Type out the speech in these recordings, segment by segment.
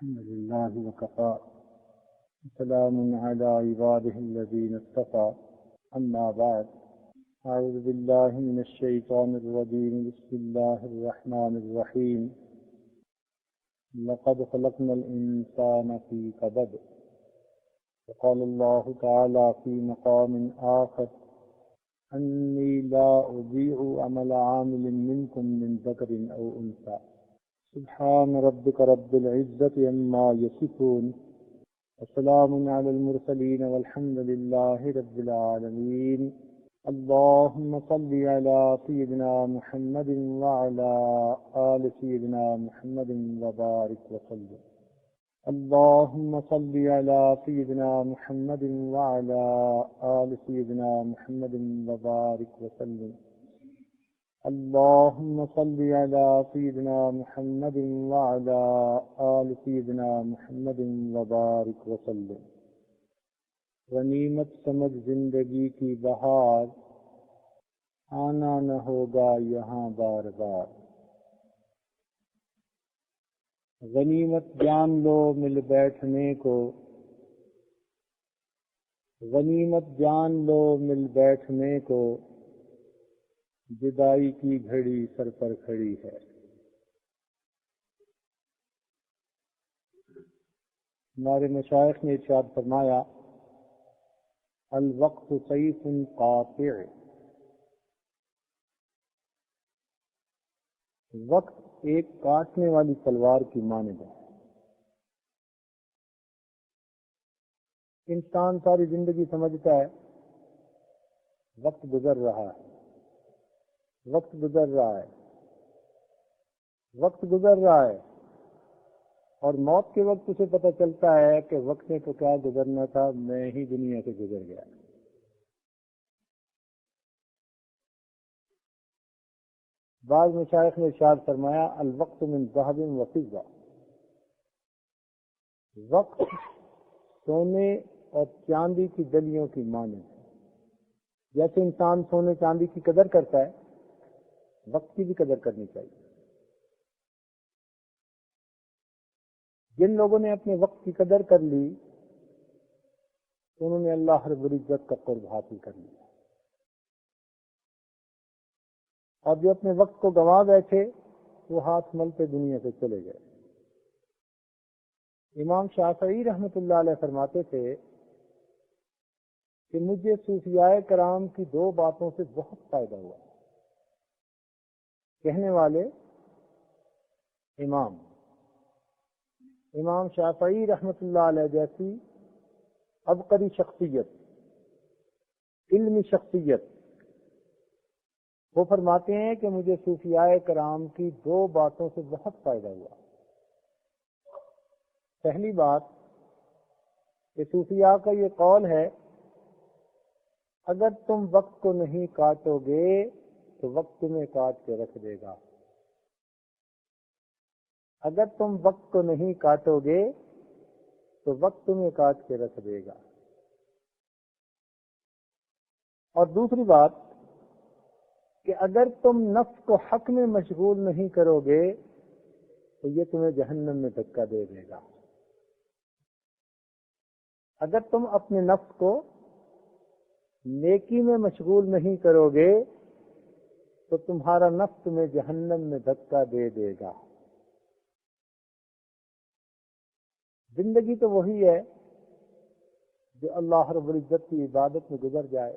الحمد لله وكفى سلام على عباده الذين اصطفى أما بعد أعوذ بالله من الشيطان الرجيم بسم الله الرحمن الرحيم لقد خلقنا الإنسان في كبد وقال الله تعالى في مقام آخر أني لا أضيع عمل عامل منكم من ذكر أو أنثى سبحان ربك رب العزة عما يصفون وسلام على المرسلين والحمد لله رب العالمين اللهم صل على سيدنا محمد وعلى آل سيدنا محمد وبارك وسلم اللهم صل على سيدنا محمد وعلى آل سيدنا محمد وبارك وسلم اللهم صل على سيدنا محمد وعلى آل سيدنا محمد وبارك وسلم غنیمت سمجھ زندگی کی بہار آنا نہ ہوگا یہاں بار بار غنیمت جان لو مل بیٹھنے کو غنیمت جان لو مل بیٹھنے کو جدائی کی گھڑی سر پر کھڑی ہے ہمارے مشائخ نے ارشاد فرمایا الوقت سیف قاطع وقت ایک کاٹنے والی تلوار کی مانند ہے انسان ساری زندگی سمجھتا ہے وقت گزر رہا ہے وقت گزر رہا ہے وقت گزر رہا ہے اور موت کے وقت اسے پتہ چلتا ہے کہ وقت نے تو کیا گزرنا تھا میں ہی دنیا سے گزر گیا بعض مشائخ نے ارشاد فرمایا الوقت من ذهب و فضہ وقت سونے اور چاندی کی دلیوں کی مانند ہے جیسے انسان سونے چاندی کی قدر کرتا ہے وقت کی بھی قدر کرنی چاہیے جن لوگوں نے اپنے وقت کی قدر کر لی انہوں نے اللہ رب العزت کا قرب حاصل کر لیا اور جو اپنے وقت کو گنوا بیٹھے وہ ہاتھ ملتے دنیا سے چلے گئے امام شافعی رحمۃ اللہ علیہ فرماتے تھے کہ مجھے صوفیاء کرام کی دو باتوں سے بہت فائدہ ہوا کہنے والے امام شافعی رحمۃ اللہ علیہ جیسی عبقری شخصیت علمی شخصیت وہ فرماتے ہیں کہ مجھے صوفیاء کرام کی دو باتوں سے بہت فائدہ ہوا پہلی بات کہ صوفیاء کا یہ قول ہے اگر تم وقت کو نہیں کاٹو گے تو وقت تمہیں کاٹ کے رکھ دے گا اگر تم وقت کو نہیں کاٹو گے تو وقت تمہیں کاٹ کے رکھ دے گا اور دوسری بات کہ اگر تم نفس کو حق میں مشغول نہیں کرو گے تو یہ تمہیں جہنم میں دھکا دے دے گا اگر تم اپنے نفس کو نیکی میں مشغول نہیں کرو گے تو تمہارا نفس تمہیں جہنم میں دھکا دے دے گا زندگی تو وہی ہے جو اللہ رب العزت کی عبادت میں گزر جائے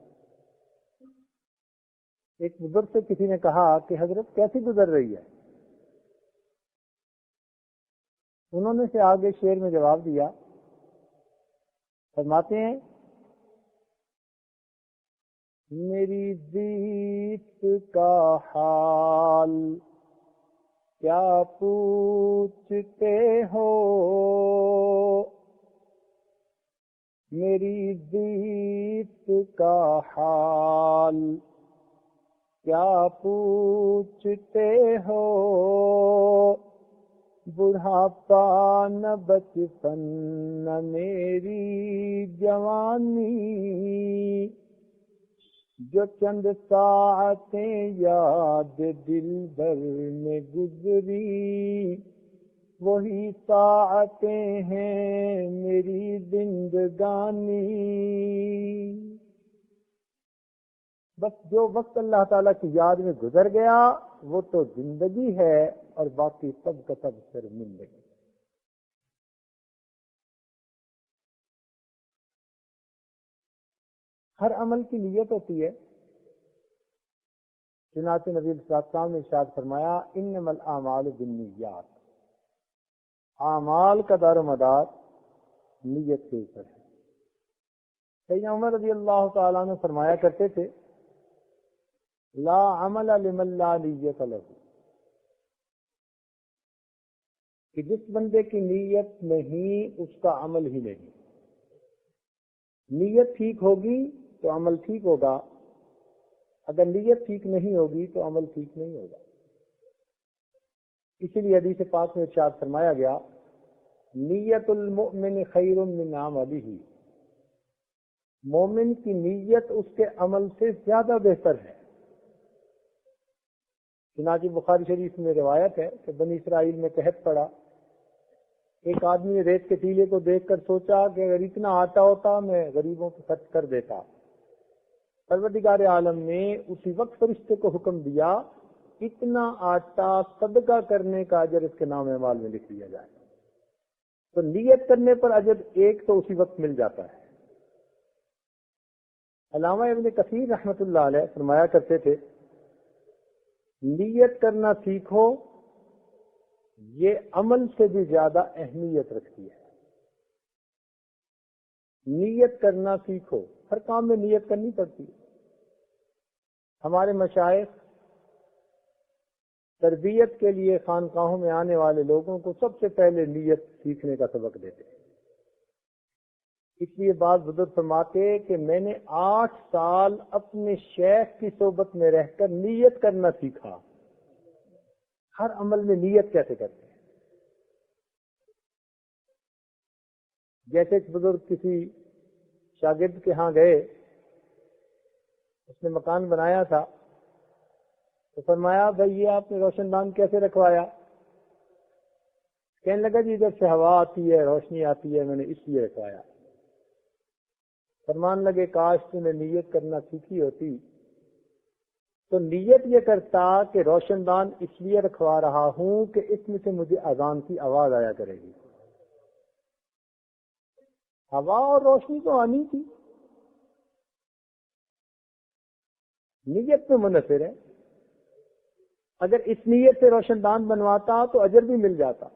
ایک بزرگ سے کسی نے کہا کہ حضرت کیسی گزر رہی ہے انہوں نے سے آگے شعر میں جواب دیا فرماتے ہیں میری زیت کا حال کیا پوچھتے ہو میری زیت کا حال کیا پوچھتے ہو بڑھاپا نہ بچپن نہ میری جوانی جو چند ساعتیں یاد دل بھر میں گزری وہی ساعتیں ہیں میری زندگانی. بس جو وقت اللہ تعالیٰ کی یاد میں گزر گیا وہ تو زندگی ہے اور باقی سب کا سب شرمندگی. ہر عمل کی نیت ہوتی ہے. چنانچہ نبی صلی اللہ علیہ وسلم نے ارشاد فرمایا انما الاعمال بالنیات، اعمال کا دار و مدار نیت کے اوپر ہے. سیدنا عمر رضی اللہ تعالیٰ عنہ فرمایا کرتے تھے لا عمل لمن لا نیت له، کہ جس بندے کی نیت نہیں اس کا عمل ہی نہیں. نیت ٹھیک ہوگی تو عمل ٹھیک ہوگا، اگر نیت ٹھیک نہیں ہوگی تو عمل ٹھیک نہیں ہوگا. اسی لیے حدیث پاک میں ارشاد فرمایا گیا نیت المؤمن خیر من عملہ، مومن کی نیت اس کے عمل سے زیادہ بہتر ہے. چنانچہ بخاری شریف میں روایت ہے کہ بنی اسرائیل میں قحط پڑا. ایک آدمی نے ریت کے ٹیلے کو دیکھ کر سوچا کہ اگر اتنا آٹا ہوتا میں غریبوں کو خرچ کر دیتا. پروردگار عالم نے اسی وقت فرشتے کو حکم دیا اتنا آٹا صدقہ کرنے کا اجر اس کے نام اعمال میں لکھ دیا جائے. تو نیت کرنے پر اجر ایک تو اسی وقت مل جاتا ہے. علامہ ابن کثیر رحمۃ اللہ علیہ فرمایا کرتے تھے نیت کرنا سیکھو، یہ عمل سے بھی زیادہ اہمیت رکھتی ہے. نیت کرنا سیکھو، ہر کام میں نیت کرنی پڑتی ہے. ہمارے مشائخ تربیت کے لیے خانقاہوں میں آنے والے لوگوں کو سب سے پہلے نیت سیکھنے کا سبق دیتے ہیں. اس لیے بعض بزرگ فرماتے کہ میں نے 8 سال اپنے شیخ کی صحبت میں رہ کر نیت کرنا سیکھا. ہر عمل میں نیت کیسے کرتے ہیں. جیسے ایک بزرگ کسی شاگرد کے ہاں گئے، اس نے مکان بنایا تھا، تو فرمایا بھائی یہ آپ نے روشن دان کیسے رکھوایا؟ کہنے لگا جی ادھر سے ہوا آتی ہے، روشنی آتی ہے، میں نے اس لیے رکھوایا. فرمان لگے کاش تو نے نیت کرنا سیکھی ہوتی تو نیت یہ کرتا کہ روشن دان اس لیے رکھوا رہا ہوں کہ اس میں سے مجھے اذان کی آواز آیا کرے گی. ہوا اور روشنی تو آنی تھی، نیت میں منحصر ہے. اگر اس نیت سے روشن دان بنواتا تو اجر بھی مل جاتا.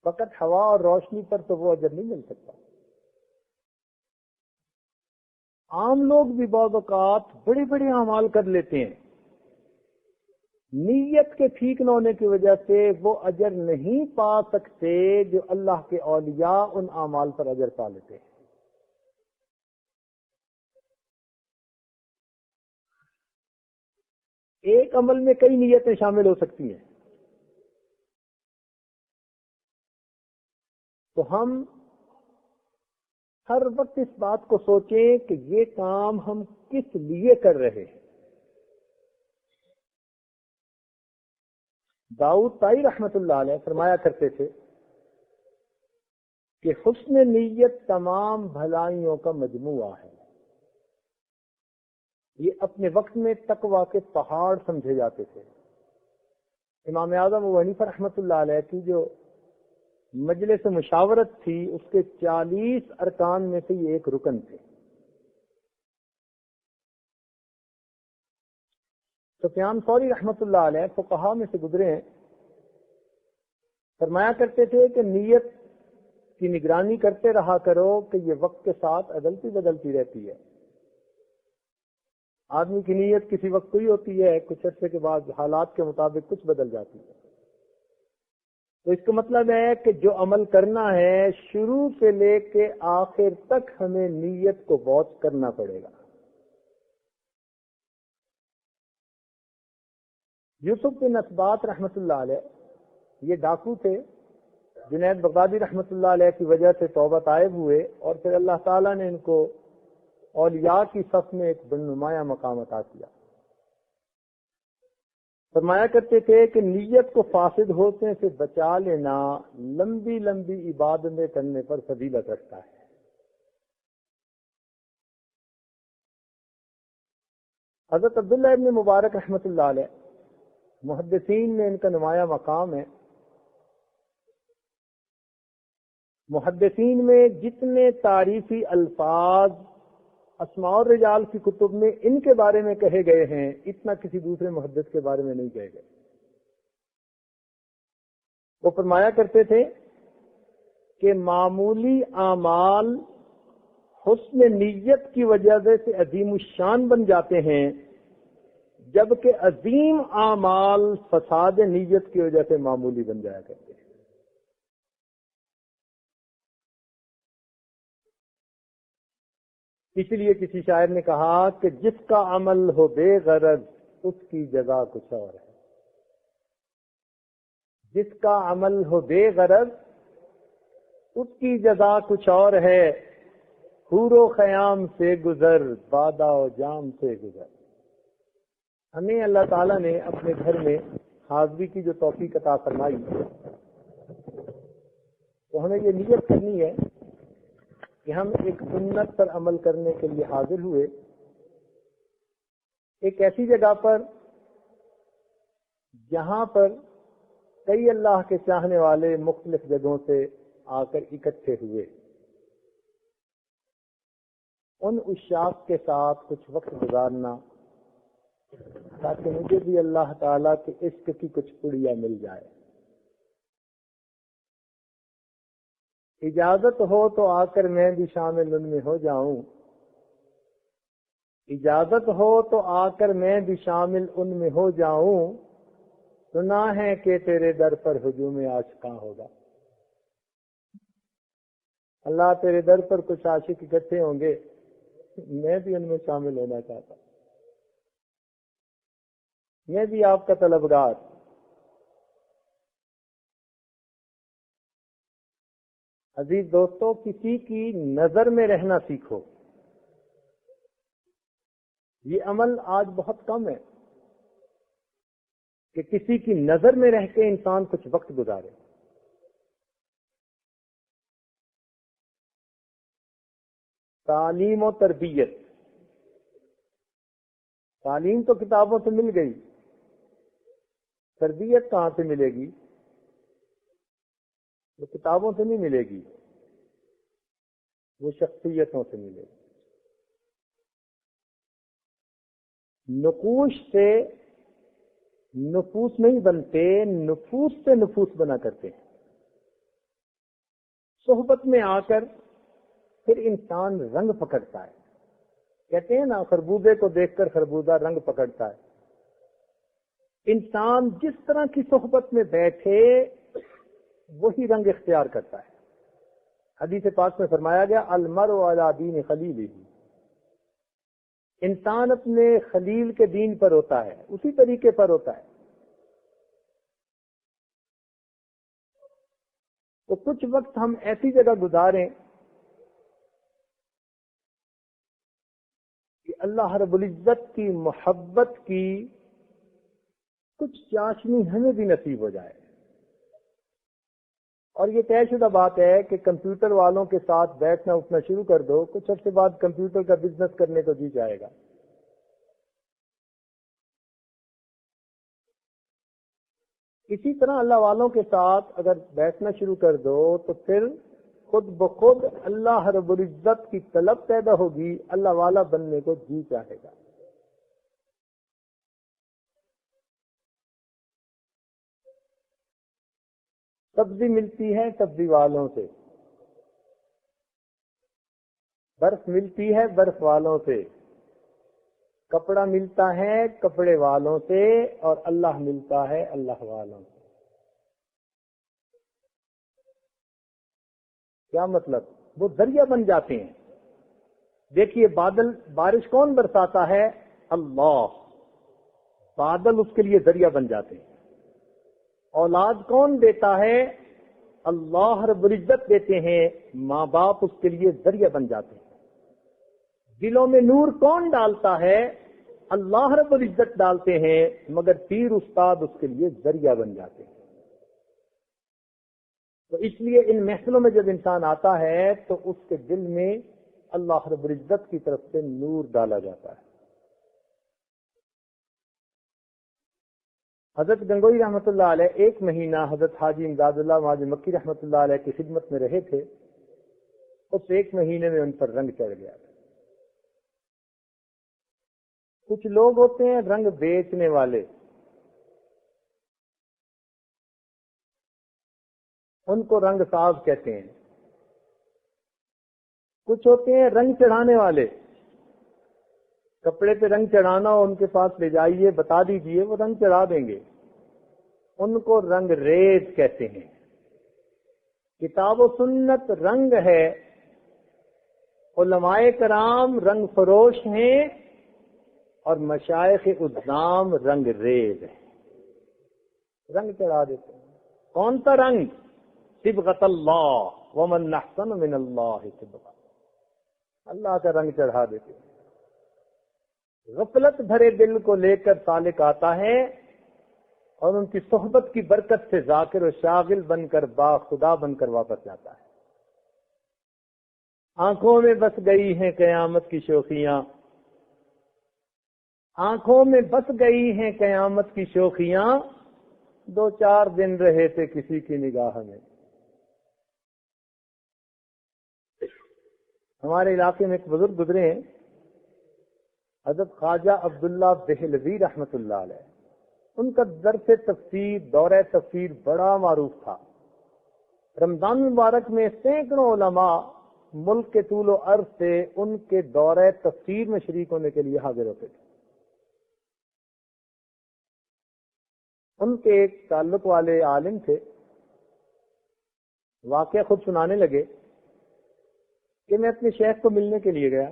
فقط ہوا اور روشنی پر تو وہ اجر نہیں مل سکتا. عام لوگ بھی بعض اوقات بڑے بڑے اعمال کر لیتے ہیں، نیت کے ٹھیک نہ ہونے کی وجہ سے وہ اجر نہیں پا سکتے جو اللہ کے اولیاء ان اعمال پر اجر پا لیتے ہیں. ایک عمل میں کئی نیتیں شامل ہو سکتی ہیں. تو ہم ہر وقت اس بات کو سوچیں کہ یہ کام ہم کس لیے کر رہے ہیں. داؤد طائی رحمت اللہ علیہ فرمایا کرتے تھے کہ حسن نیت تمام بھلائیوں کا مجموعہ ہے. یہ اپنے وقت میں تقویٰ کے پہاڑ سمجھے جاتے تھے. امام اعظم ابو حنیفہ رحمت اللہ علیہ کی جو مجلس مشاورت تھی اس کے 40 ارکان میں سے یہ ایک رکن تھے. سفیان ثوری رحمت اللہ علیہ فقہا میں سے گزرے ہیں، فرمایا کرتے تھے کہ نیت کی نگرانی کرتے رہا کرو کہ یہ وقت کے ساتھ عدلتی بدلتی رہتی ہے. آدمی کی نیت کسی وقت کوئی ہوتی ہے، کچھ عرصے کے بعد حالات کے مطابق کچھ بدل جاتی ہے. تو اس کا مطلب ہے کہ جو عمل کرنا ہے شروع سے لے کے آخر تک ہمیں نیت کو واچ کرنا پڑے گا. یوسف بن اسبات رحمت اللہ علیہ یہ ڈاکو تھے. جنید بغدادی رحمت اللہ علیہ کی وجہ سے توبہ طائب ہوئے اور پھر اللہ تعالیٰ نے ان کو اولیاء کی صف میں ایک بن نمایاں مقام عطا کیا. فرمایا کرتے تھے کہ نیت کو فاسد ہونے سے بچا لینا لمبی لمبی عبادتیں کرنے پر فضیلت رکھتا ہے۔ حضرت عبداللہ ابن مبارک رحمۃ اللہ علیہ محدثین میں ان کا نمایاں مقام ہے۔ محدثین میں جتنے تعریفی الفاظ اسماء الرجال کی کتب میں ان کے بارے میں کہے گئے ہیں، اتنا کسی دوسرے محدث کے بارے میں نہیں کہے گئے۔ وہ فرمایا کرتے تھے کہ معمولی اعمال حسن نیت کی وجہ سے عظیم الشان بن جاتے ہیں، جبکہ عظیم اعمال فساد نیت کی وجہ سے معمولی بن جایا کرتے ہیں۔ اس لیے کسی شاعر نے کہا کہ جس کا عمل ہو بے غرض اس کی جزا کچھ اور ہے۔ جس کا عمل ہو بے غرض اس کی جزا کچھ اور ہے، حور و خیام سے گزر بادا و جام سے گزر۔ ہمیں اللہ تعالیٰ نے اپنے گھر میں حاضری کی جو توفیق عطا فرمائی، تو ہمیں یہ نیت کرنی ہے کہ ہم ایک سنت پر عمل کرنے کے لیے حاضر ہوئے، ایک ایسی جگہ پر جہاں پر کئی اللہ کے چاہنے والے مختلف جگہوں سے آ کر اکٹھے ہوئے، ان عشاق کے ساتھ کچھ وقت گزارنا تاکہ مجھے بھی اللہ تعالیٰ کے عشق کی کچھ پڑیا مل جائے۔ اجازت ہو تو آ کر میں بھی شامل ان میں ہو جاؤں، اجازت ہو تو آ کر میں بھی شامل ان میں ہو جاؤں، سنا ہے کہ تیرے در پر ہجوم عاشقاں ہوگا۔ اللہ تیرے در پر کچھ عاشق اکٹھے ہوں گے، میں بھی ان میں شامل ہونا چاہتا ہوں، میں بھی آپ کا طلبگار۔ عزیز دوستو، کسی کی نظر میں رہنا سیکھو۔ یہ عمل آج بہت کم ہے کہ کسی کی نظر میں رہ کے انسان کچھ وقت گزارے۔ تعلیم و تربیت، تعلیم تو کتابوں سے مل گئی، تربیت کہاں سے ملے گی؟ وہ کتابوں سے نہیں ملے گی، وہ شخصیتوں سے ملے گی۔ نقوش سے نفوس نہیں بنتے، نفوس سے نفوس بنا کرتے ہیں۔ صحبت میں آ کر پھر انسان رنگ پکڑتا ہے۔ کہتے ہیں نا، خربوزے کو دیکھ کر خربوزہ رنگ پکڑتا ہے۔ انسان جس طرح کی صحبت میں بیٹھے وہی رنگ اختیار کرتا ہے۔ حدیث پاک میں فرمایا گیا، المرء علی دین خلیلہ، انسان اپنے خلیل کے دین پر ہوتا ہے، اسی طریقے پر ہوتا ہے۔ تو کچھ وقت ہم ایسی جگہ گزاریں کہ اللہ رب العزت کی محبت کی کچھ چاشنی ہمیں بھی نصیب ہو جائے۔ اور یہ طے شدہ بات ہے کہ کمپیوٹر والوں کے ساتھ بیٹھنا اٹھنا شروع کر دو، کچھ عرصے بعد کمپیوٹر کا بزنس کرنے کو جی جائے گا۔ اسی طرح اللہ والوں کے ساتھ اگر بیٹھنا شروع کر دو تو پھر خود بخود اللہ رب العزت کی طلب پیدا ہوگی، اللہ والا بننے کو جی چاہے گا۔ سبزی ملتی ہے سبزی والوں سے، برف ملتی ہے برف والوں سے، کپڑا ملتا ہے کپڑے والوں سے، اور اللہ ملتا ہے اللہ والوں سے۔ کیا مطلب؟ وہ ذریعہ بن جاتے ہیں۔ دیکھیے، بارش کون برساتا ہے؟ اللہ۔ بادل اس کے لیے ذریعہ بن جاتے ہیں۔ اولاد کون دیتا ہے؟ اللہ رب العزت دیتے ہیں۔ ماں باپ اس کے لیے ذریعہ بن جاتے ہیں۔ دلوں میں نور کون ڈالتا ہے؟ اللہ رب العزت ڈالتے ہیں، مگر پیر استاد اس کے لیے ذریعہ بن جاتے ہیں۔ تو اس لیے ان محفلوں میں جب انسان آتا ہے تو اس کے دل میں اللہ رب العزت کی طرف سے نور ڈالا جاتا ہے۔ حضرت گنگوئی رحمۃ اللہ علیہ ایک مہینہ حضرت حاجی امداد اللہ معاذ مکی رحمۃ اللہ علیہ کی خدمت میں رہے تھے۔ اس ایک مہینے میں ان پر رنگ چڑھ گیا تھا۔ کچھ لوگ ہوتے ہیں رنگ بیچنے والے، ان کو رنگ ساز کہتے ہیں۔ کچھ ہوتے ہیں رنگ چڑھانے والے، کپڑے پہ رنگ چڑھانا ہو ان کے پاس لے جائیے، بتا دیجئے، وہ رنگ چڑھا دیں گے، ان کو رنگ ریز کہتے ہیں۔ کتاب و سنت رنگ ہے، علماء کرام رنگ فروش ہیں، اور مشائخ اعظام رنگ ریز ہیں، رنگ چڑھا دیتے ہیں۔ کون سا رنگ؟ صبغۃ اللہ، ومن احسن من اللہ صبغۃ، اللہ کا رنگ چڑھا دیتے ہیں۔ غفلت بھرے دل کو لے کر سالک آتا ہے اور ان کی صحبت کی برکت سے ذاکر و شاغل بن کر با خدا بن کر واپس جاتا ہے۔ آنکھوں میں بس گئی ہیں قیامت کی شوخیاں، آنکھوں میں بس گئی ہیں قیامت کی شوخیاں، 2-4 دن رہے تھے کسی کی نگاہ میں۔ ہمارے علاقے میں ایک بزرگ گزرے ہیں، حضرت خواجہ عبداللہ دہلوی رحمۃ اللہ علیہ، ان کا درس تفسیر، دورہ تفسیر بڑا معروف تھا۔ رمضان مبارک میں سینکڑوں علماء ملک کے طول و عرض سے ان کے دورہ تفسیر میں شریک ہونے کے لیے حاضر ہوتے تھے۔ ان کے ایک تعلق والے عالم تھے، واقعہ خود سنانے لگے کہ میں اپنے شیخ کو ملنے کے لیے گیا،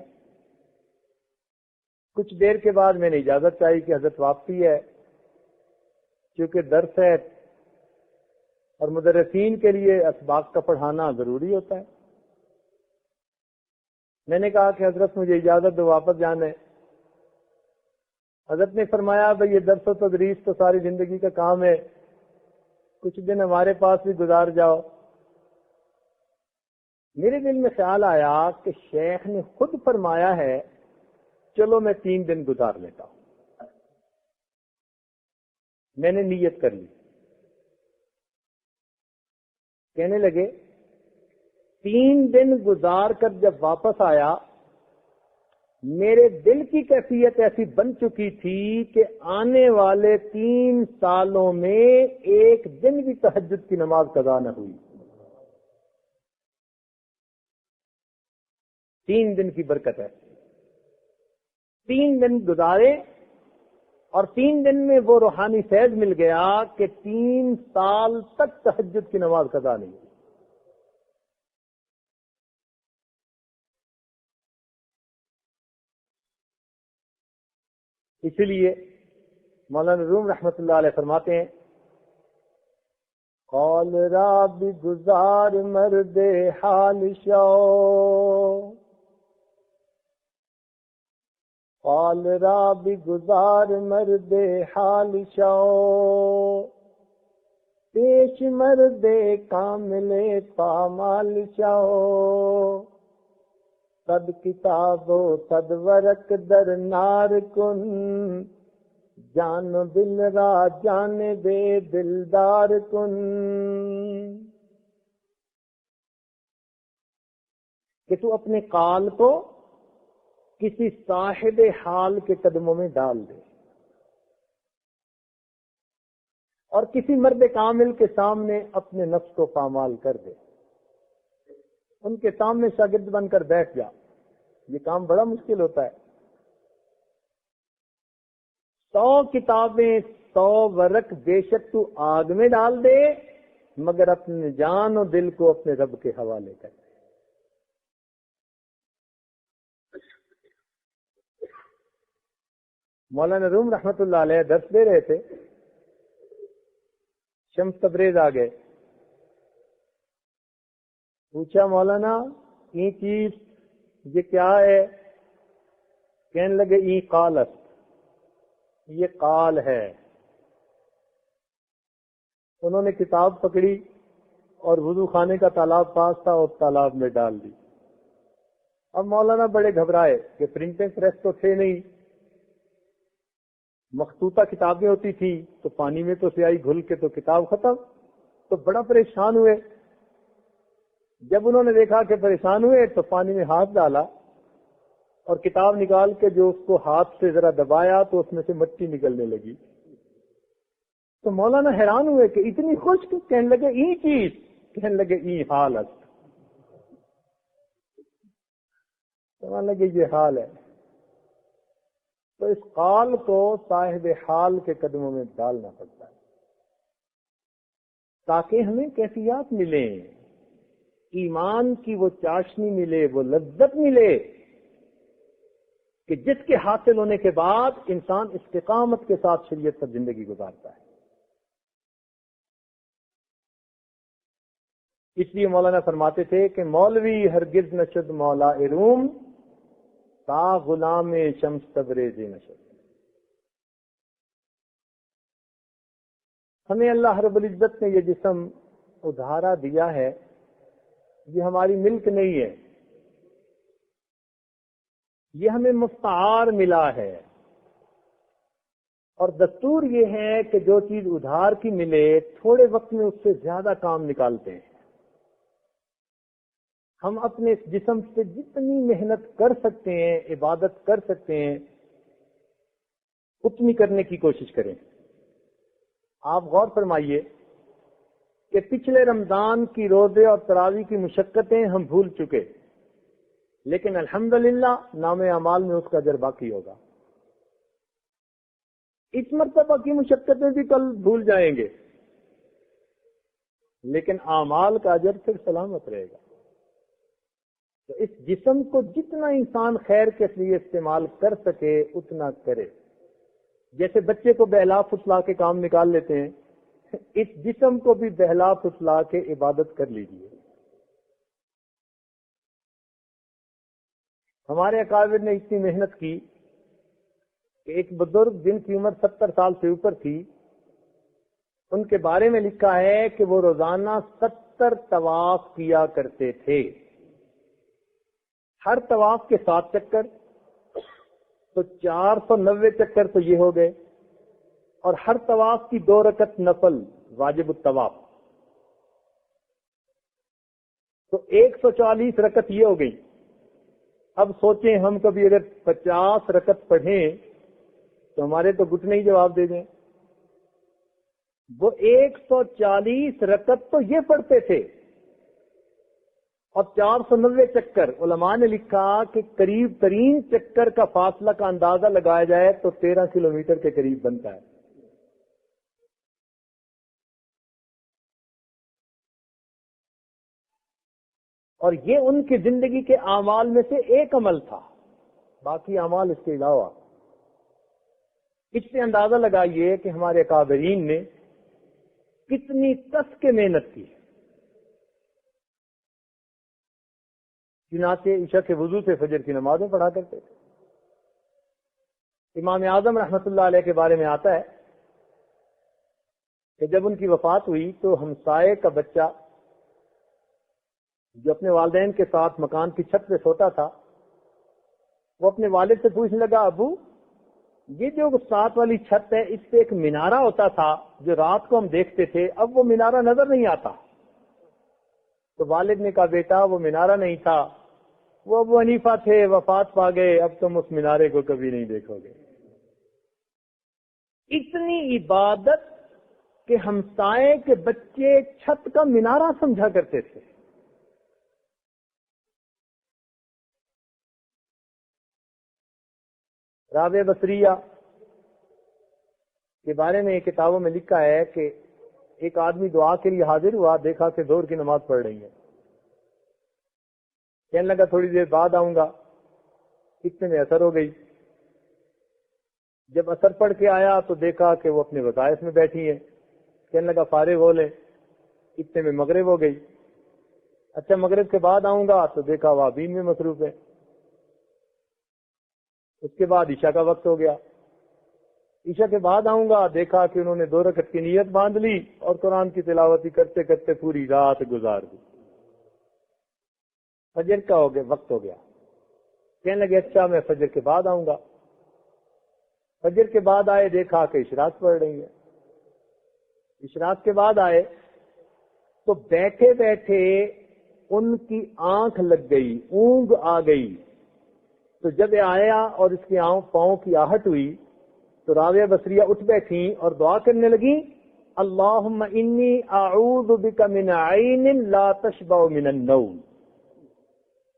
کچھ دیر کے بعد میں نے اجازت چاہی کہ حضرت واپسی ہے، کیونکہ درس ہے اور مدرسین کے لیے اسباق کا پڑھانا ضروری ہوتا ہے۔ میں نے کہا کہ حضرت مجھے اجازت دو، واپس جانا ہے۔ حضرت نے فرمایا بھئی یہ درس و تدریس تو ساری زندگی کا کام ہے، کچھ دن ہمارے پاس بھی گزار جاؤ۔ میرے دل میں خیال آیا کہ شیخ نے خود فرمایا ہے چلو میں 3 دن گزار لیتا ہوں۔ میں نے نیت کر لی۔ کہنے لگے 3 دن گزار کر جب واپس آیا، میرے دل کی کیفیت ایسی بن چکی تھی کہ آنے والے 3 سالوں میں ایک دن بھی تہجد کی نماز قضا نہ ہوئی۔ 3 دن کی برکت ہے۔ 3 دن گزارے اور 3 دن میں وہ روحانی فیض مل گیا کہ 3 سال تک تہجد کی نماز قضا نہیں ہوئی۔ اسی لیے مولانا روم رحمۃ اللہ علیہ فرماتے ہیں قال را بھی گزار مرد حال شو، قال را بھی گزار مرد حال شو، پیش مرد کامل پامال شو، صد کتاب و صد ورق در نار کن، جان و دل را جان بے دلدار کن۔ کہ تو اپنے قال کو کسی صاحب حال کے قدموں میں ڈال دے اور کسی مرد کامل کے سامنے اپنے نفس کو پامال کر دے، ان کے سامنے شاگرد بن کر بیٹھ جا۔ یہ کام بڑا مشکل ہوتا ہے۔ 100 کتابیں 100 ورق بے شک تو آگ میں ڈال دے، مگر اپنے جان و دل کو اپنے رب کے حوالے کر دے۔ مولانا روم رحمت اللہ علیہ درس دے رہے تھے، شمس تبریز آ گئے، پوچھا مولانا یہ چیز یہ کیا ہے؟ کہنے لگے ای قالت، یہ قال ہے. انہوں نے کتاب پکڑی اور وضو خانے کا تالاب پاس تھا اور تالاب میں ڈال دی. اب مولانا بڑے گھبرائے کہ پرنٹنگ پریس تو تھے نہیں، مخطوطہ کتابیں ہوتی تھی تو پانی میں تو سیاہی گھل کے تو کتاب ختم. تو بڑا پریشان ہوئے. جب انہوں نے دیکھا کہ پریشان ہوئے تو پانی میں ہاتھ ڈالا اور کتاب نکال کے جو اس کو ہاتھ سے ذرا دبایا تو اس میں سے مٹی نکلنے لگی. تو مولانا حیران ہوئے کہ اتنی خشک، کہنے لگے ای چیز، کہنے لگے ای حالت، کہنے لگے یہ حال ہے. تو اس قال کو صاحب حال کے قدموں میں ڈالنا پڑتا ہے تاکہ ہمیں کیفیات ملیں، ایمان کی وہ چاشنی ملے، وہ لذت ملے کہ جس کے حاصل ہونے کے بعد انسان استقامت کے ساتھ شریعت پر زندگی گزارتا ہے. اس لیے مولانا فرماتے تھے کہ مولوی ہرگز نشد مولا روم تا غلام شمس تبریز نشد. ہمیں اللہ رب العزت نے یہ جسم ادھارا دیا ہے، یہ ہماری ملک نہیں ہے، یہ ہمیں مستعار ملا ہے. اور دستور یہ ہے کہ جو چیز ادھار کی ملے تھوڑے وقت میں اس سے زیادہ کام نکالتے ہیں. ہم اپنے اس جسم سے جتنی محنت کر سکتے ہیں، عبادت کر سکتے ہیں، اتنی کرنے کی کوشش کریں. آپ غور فرمائیے کہ پچھلے رمضان کی روزے اور تراویح کی مشقتیں ہم بھول چکے، لیکن الحمدللہ نام اعمال میں اس کا اجر باقی ہوگا. اس مرتبہ کی مشقتیں بھی کل بھول جائیں گے، لیکن اعمال کا اجر پھر سلامت رہے گا. تو اس جسم کو جتنا انسان خیر کے لیے استعمال کر سکے اتنا کرے. جیسے بچے کو بہلا پھسلا کے کام نکال لیتے ہیں، اس جسم کو بھی بہلا پھسلا کے عبادت کر لیجیے. ہمارے اکابر نے اتنی محنت کی کہ ایک بزرگ جن کی عمر 70 سال سے اوپر تھی، ان کے بارے میں لکھا ہے کہ وہ روزانہ 70 طواف کیا کرتے تھے. ہر طواف کے 7 چکر، تو 490 چکر تو یہ ہو گئے، اور ہر طواف کی 2 رکعت نفل واجب الطواف، تو 140 رکعت یہ ہو گئی. اب سوچیں ہم کبھی اگر 50 رکعت پڑھیں تو ہمارے تو گھٹنے ہی جواب دے دیں. وہ 140 رکعت تو یہ پڑھتے تھے اور 490 چکر. علماء نے لکھا کہ قریب ترین چکر کا فاصلہ کا اندازہ لگایا جائے تو 13 کلومیٹر کے قریب بنتا ہے. اور یہ ان کی زندگی کے اعمال میں سے ایک عمل تھا، باقی اعمال اس کے علاوہ. اس سے اندازہ لگائیے کہ ہمارے اکابرین نے کتنی کس کے محنت کی. چنانچہ عشاء کے وضو سے فجر کی نمازیں پڑھا کرتے تھے. امام اعظم رحمت اللہ علیہ کے بارے میں آتا ہے کہ جب ان کی وفات ہوئی تو ہمسائے کا بچہ جو اپنے والدین کے ساتھ مکان کی چھت پہ سوتا تھا، وہ اپنے والد سے پوچھنے لگا، ابو یہ جو ساتھ والی چھت ہے اس پہ ایک مینارہ ہوتا تھا جو رات کو ہم دیکھتے تھے، اب وہ مینارہ نظر نہیں آتا. تو والد نے کہا، بیٹا وہ مینارہ نہیں تھا، وہ ابو حنیفہ تھے، وفات پا گئے، اب تم اس مینارے کو کبھی نہیں دیکھو گے. اتنی عبادت کہ ہمسائے کے بچے چھت کا مینارہ سمجھا کرتے تھے. رابعہ بصریہ کے بارے میں کتابوں میں لکھا ہے کہ ایک آدمی دعا کے لیے حاضر ہوا، دیکھا کہ ظہر کی نماز پڑھ رہی ہے. کہنے لگا تھوڑی دیر بعد آؤں گا. اتنے میں اثر ہو گئی. جب اثر پڑھ کے آیا تو دیکھا کہ وہ اپنے وظائف میں بیٹھی ہیں. کہنے لگا فارغ ہو لیں. اتنے میں مغرب ہو گئی. اچھا مغرب کے بعد آؤں گا تو دیکھا وہ دین میں مصروف ہے. اس کے بعد عشاء کا وقت ہو گیا. عشاء کے بعد آؤں گا، دیکھا کہ انہوں نے 2 رکعت کی نیت باندھ لی اور قرآن کی تلاوت کرتے کرتے پوری رات گزار دی۔ فجر کا ہو گیا، وقت ہو گیا، کہنے لگے اچھا میں فجر کے بعد آؤں گا۔ فجر کے بعد آئے، دیکھا کہ اشراق پڑھ رہی ہے۔ اشراق کے بعد آئے تو بیٹھے بیٹھے ان کی آنکھ لگ گئی، اونگ آ گئی۔ تو جب یہ آیا اور اس کے پاؤں کی آہٹ ہوئی تو راویہ بصریہ اٹھ بیٹھی اور دعا کرنے لگی، اللہم انی اعوذ بک من عین لا تشبع من النوم،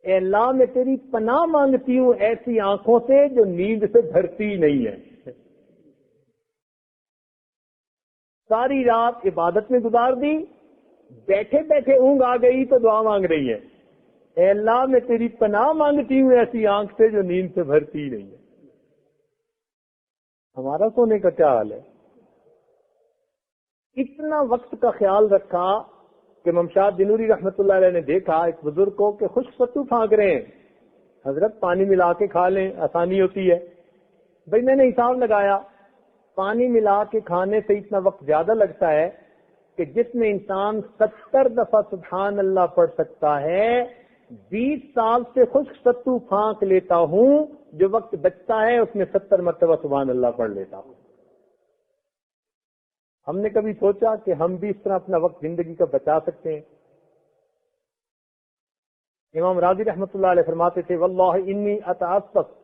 اے اللہ میں تیری پناہ مانگتی ہوں ایسی آنکھوں سے جو نیند سے بھرتی نہیں ہے۔ ساری رات عبادت میں گزار دی، بیٹھے بیٹھے اونگ آ گئی تو دعا مانگ رہی ہے، اے اللہ میں تیری پناہ مانگتی ہوں ایسی آنکھ سے جو نیند سے بھرتی نہیں ہے۔ ہمارا سونے کا کیا حال ہے؟ اتنا وقت کا خیال رکھا کہ ممشاد دنوری رحمت اللہ علیہ نے دیکھا ایک بزرگ کو کہ خشک ستو پھانک رہے ہیں، حضرت پانی ملا کے کھا لیں، آسانی ہوتی ہے۔ بھئی میں نے حساب لگایا، پانی ملا کے کھانے سے اتنا وقت زیادہ لگتا ہے کہ جس میں انسان 70 دفعہ سبحان اللہ پڑھ سکتا ہے، 20 سال سے خشک ستو پھانک لیتا ہوں، جو وقت بچتا ہے اس میں 70 مرتبہ سبحان اللہ پڑھ لیتا ہوں۔ ہم نے کبھی سوچا کہ ہم بھی اس طرح اپنا وقت زندگی کا بچا سکتے ہیں؟ امام راضی رحمت اللہ علیہ فرماتے تھے، واللہ انی اتعصب،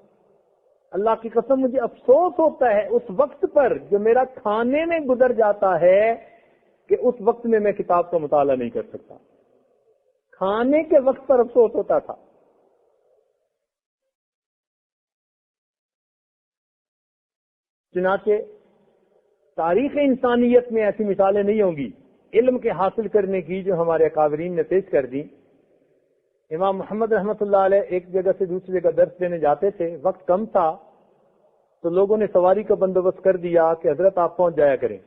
اللہ کی قسم مجھے افسوس ہوتا ہے اس وقت پر جو میرا کھانے میں گزر جاتا ہے کہ اس وقت میں کتاب کا مطالعہ نہیں کر سکتا۔ کھانے کے وقت پر افسوس ہوتا تھا۔ چنانچہ تاریخ انسانیت میں ایسی مثالیں نہیں ہوں گی علم کے حاصل کرنے کی جو ہمارے اکابرین نے پیش کر دی۔ امام محمد رحمت اللہ علیہ ایک جگہ سے دوسری جگہ درس دینے جاتے تھے، وقت کم تھا تو لوگوں نے سواری کا بندوبست کر دیا کہ حضرت آپ پہنچ جایا کریں۔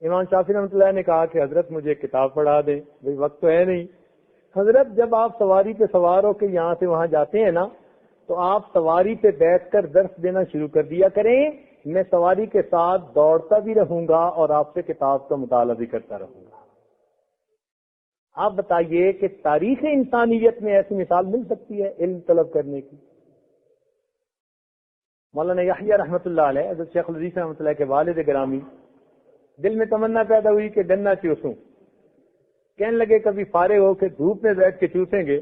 امام شافعی رحمۃ اللہ نے کہا کہ حضرت مجھے کتاب پڑھا دیں، بھئی وقت تو ہے نہیں۔ حضرت جب آپ سواری پہ سوار ہو کے یہاں سے وہاں جاتے ہیں نا تو آپ سواری پہ بیٹھ کر درس دینا شروع کر دیا کریں، میں سواری کے ساتھ دوڑتا بھی رہوں گا اور آپ سے کتاب کا مطالعہ بھی کرتا رہوں گا۔ آپ بتائیے کہ تاریخ انسانیت میں ایسی مثال مل سکتی ہے علم طلب کرنے کی؟ مولانا یحییٰ رحمۃ اللہ علیہ، حضرت شیخ الحدیث رحمۃ اللہ کے والد گرامی، دل میں تمنا پیدا ہوئی کہ گنا چوسوں۔ کہنے لگے کبھی فارغ ہو کے دھوپ میں بیٹھ کے چوسیں گے۔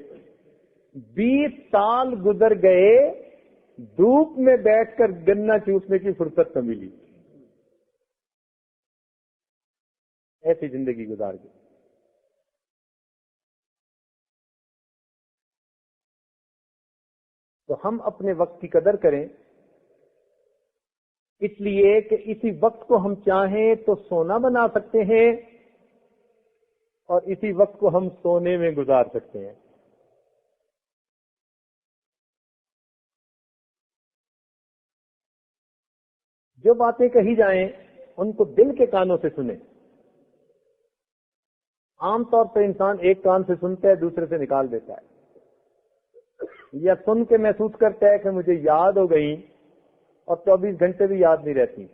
20 سال گزر گئے، دھوپ میں بیٹھ کر گنا چوسنے کی فرصت نہ ملی۔ ایسی زندگی گزار گئی۔ تو ہم اپنے وقت کی قدر کریں، اس لیے کہ اسی وقت کو ہم چاہیں تو سونا بنا سکتے ہیں اور اسی وقت کو ہم سونے میں گزار سکتے ہیں۔ جو باتیں کہی جائیں ان کو دل کے کانوں سے سنیں۔ عام طور پر انسان ایک کان سے سنتا ہے، دوسرے سے نکال دیتا ہے، یا سن کے محسوس کرتا ہے کہ مجھے یاد ہو گئی اور 24 گھنٹے بھی یاد نہیں رہتی۔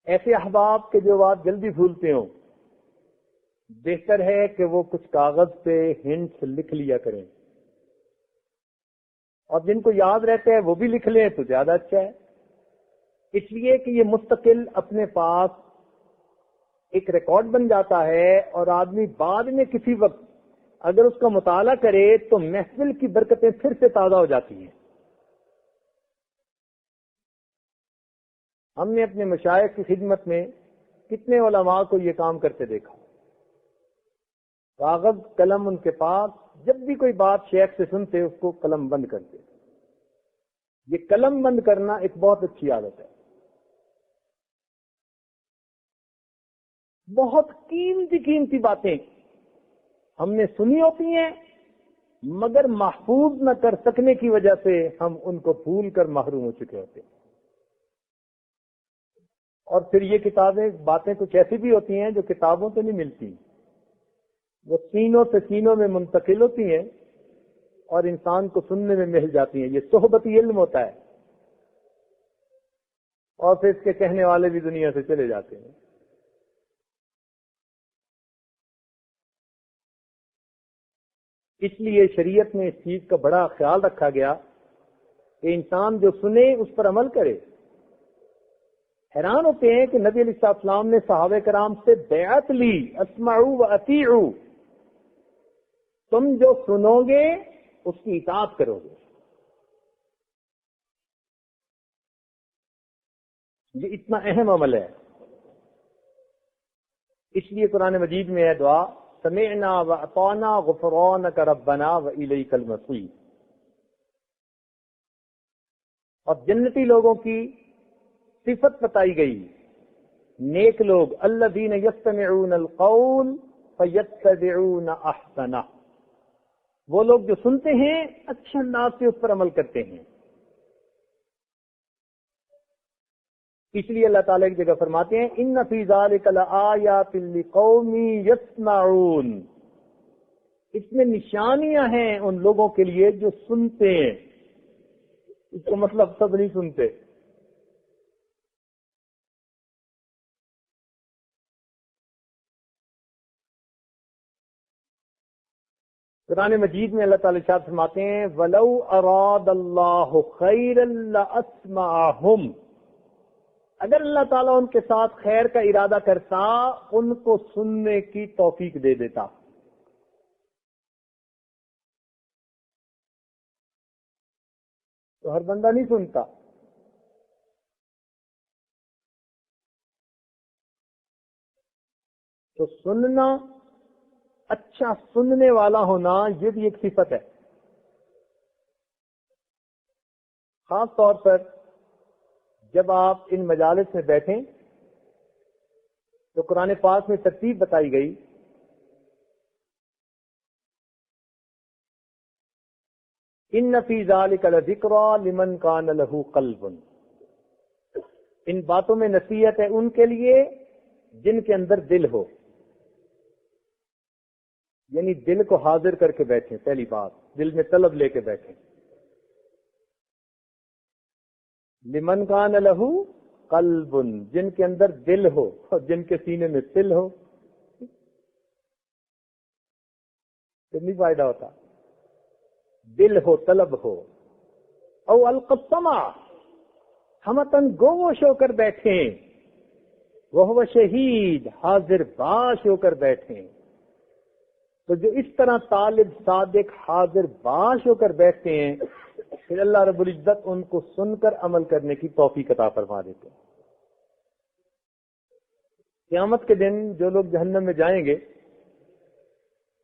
ایسے احباب کے جو بات جلدی بھولتے ہوں، بہتر ہے کہ وہ کچھ کاغذ پہ ہنٹس لکھ لیا کریں، اور جن کو یاد رہتا ہے وہ بھی لکھ لیں تو زیادہ اچھا ہے، اس لیے کہ یہ مستقل اپنے پاس ایک ریکارڈ بن جاتا ہے، اور آدمی بعد میں کسی وقت اگر اس کا مطالعہ کرے تو محفل کی برکتیں پھر سے تازہ ہو جاتی ہیں۔ ہم نے اپنے مشائخ کی خدمت میں کتنے علماء کو یہ کام کرتے دیکھا، کاغذ قلم ان کے پاس، جب بھی کوئی بات شیخ سے سنتے اس کو قلم بند کرتے۔ یہ قلم بند کرنا ایک بہت اچھی عادت ہے۔ بہت قیمتی باتیں ہم نے سنی ہوتی ہیں، مگر محفوظ نہ کر سکنے کی وجہ سے ہم ان کو بھول کر محروم ہو چکے ہوتے ہیں۔ اور پھر یہ کتابیں، باتیں کچھ ایسی بھی ہوتی ہیں جو کتابوں سے نہیں ملتی، وہ سینوں سے سینوں میں منتقل ہوتی ہیں اور انسان کو سننے میں مل جاتی ہیں۔ یہ صحبتی علم ہوتا ہے۔ اور پھر اس کے کہنے والے بھی دنیا سے چلے جاتے ہیں. اس لیے شریعت میں اس چیز کا بڑا خیال رکھا گیا کہ انسان جو سنے اس پر عمل کرے. حیران ہوتے ہیں کہ نبی علیہ السلام نے صحابہ کرام سے بیعت لی، اسمعوا و اطیعوا، تم جو سنو گے اس کی اطاعت کرو گے. یہ اتنا اہم عمل ہے. اس لیے قرآن مجید میں ہے دعا سمعنا و اطعنا غفرانک ربنا و الیک المصیر. اور جنتی لوگوں کی صفت بتائی گئی، نیک لوگ الذین یستمعون القول فیتبعون احسنہ، وہ لوگ جو سنتے ہیں اچھے انداز سے اس پر عمل کرتے ہیں. اس لیے اللہ تعالیٰ ایک جگہ فرماتے ہیں ان فی ذلک لآیات لقوم یسمعون، اس میں نشانیاں ہیں ان لوگوں کے لیے جو سنتے ہیں. اس کا مطلب سب نہیں سنتے. قرآن مجید میں اللہ تعالیٰ ارشاد فرماتے ہیں وَلَوْ أَرَادَ اللَّهُ خَيْرًا لَأَسْمَعَهُمْ، اگر اللہ تعالیٰ ان کے ساتھ خیر کا ارادہ کرتا ان کو سننے کی توفیق دے دیتا. تو ہر بندہ نہیں سنتا. تو سننا، اچھا سننے والا ہونا، یہ بھی ایک صفت ہے. خاص طور پر جب آپ ان مجالس میں بیٹھیں تو قرآن پاک میں ترتیب بتائی گئی ان فی ذلک لذکری لمن کان لہ قلب. ان باتوں میں نصیحت ہے ان کے لیے جن کے اندر دل ہو، یعنی دل کو حاضر کر کے بیٹھیں. پہلی بات، دل میں طلب لے کے بیٹھیں. لمن کان لہ قلب، جن کے اندر دل ہو اور جن کے سینے میں تل ہو، پھر نہیں فائدہ ہوتا. دل ہو، طلب ہو. او القسمہ، ہمتن گوش ہو کر بیٹھیں. وہ شہید، حاضر باش ہو کر بیٹھیں. تو جو اس طرح طالب صادق حاضر باش ہو کر بیٹھتے ہیں پھر اللہ رب العزت ان کو سن کر عمل کرنے کی توفیق عطا فرما دیتے ہیں. قیامت کے دن جو لوگ جہنم میں جائیں گے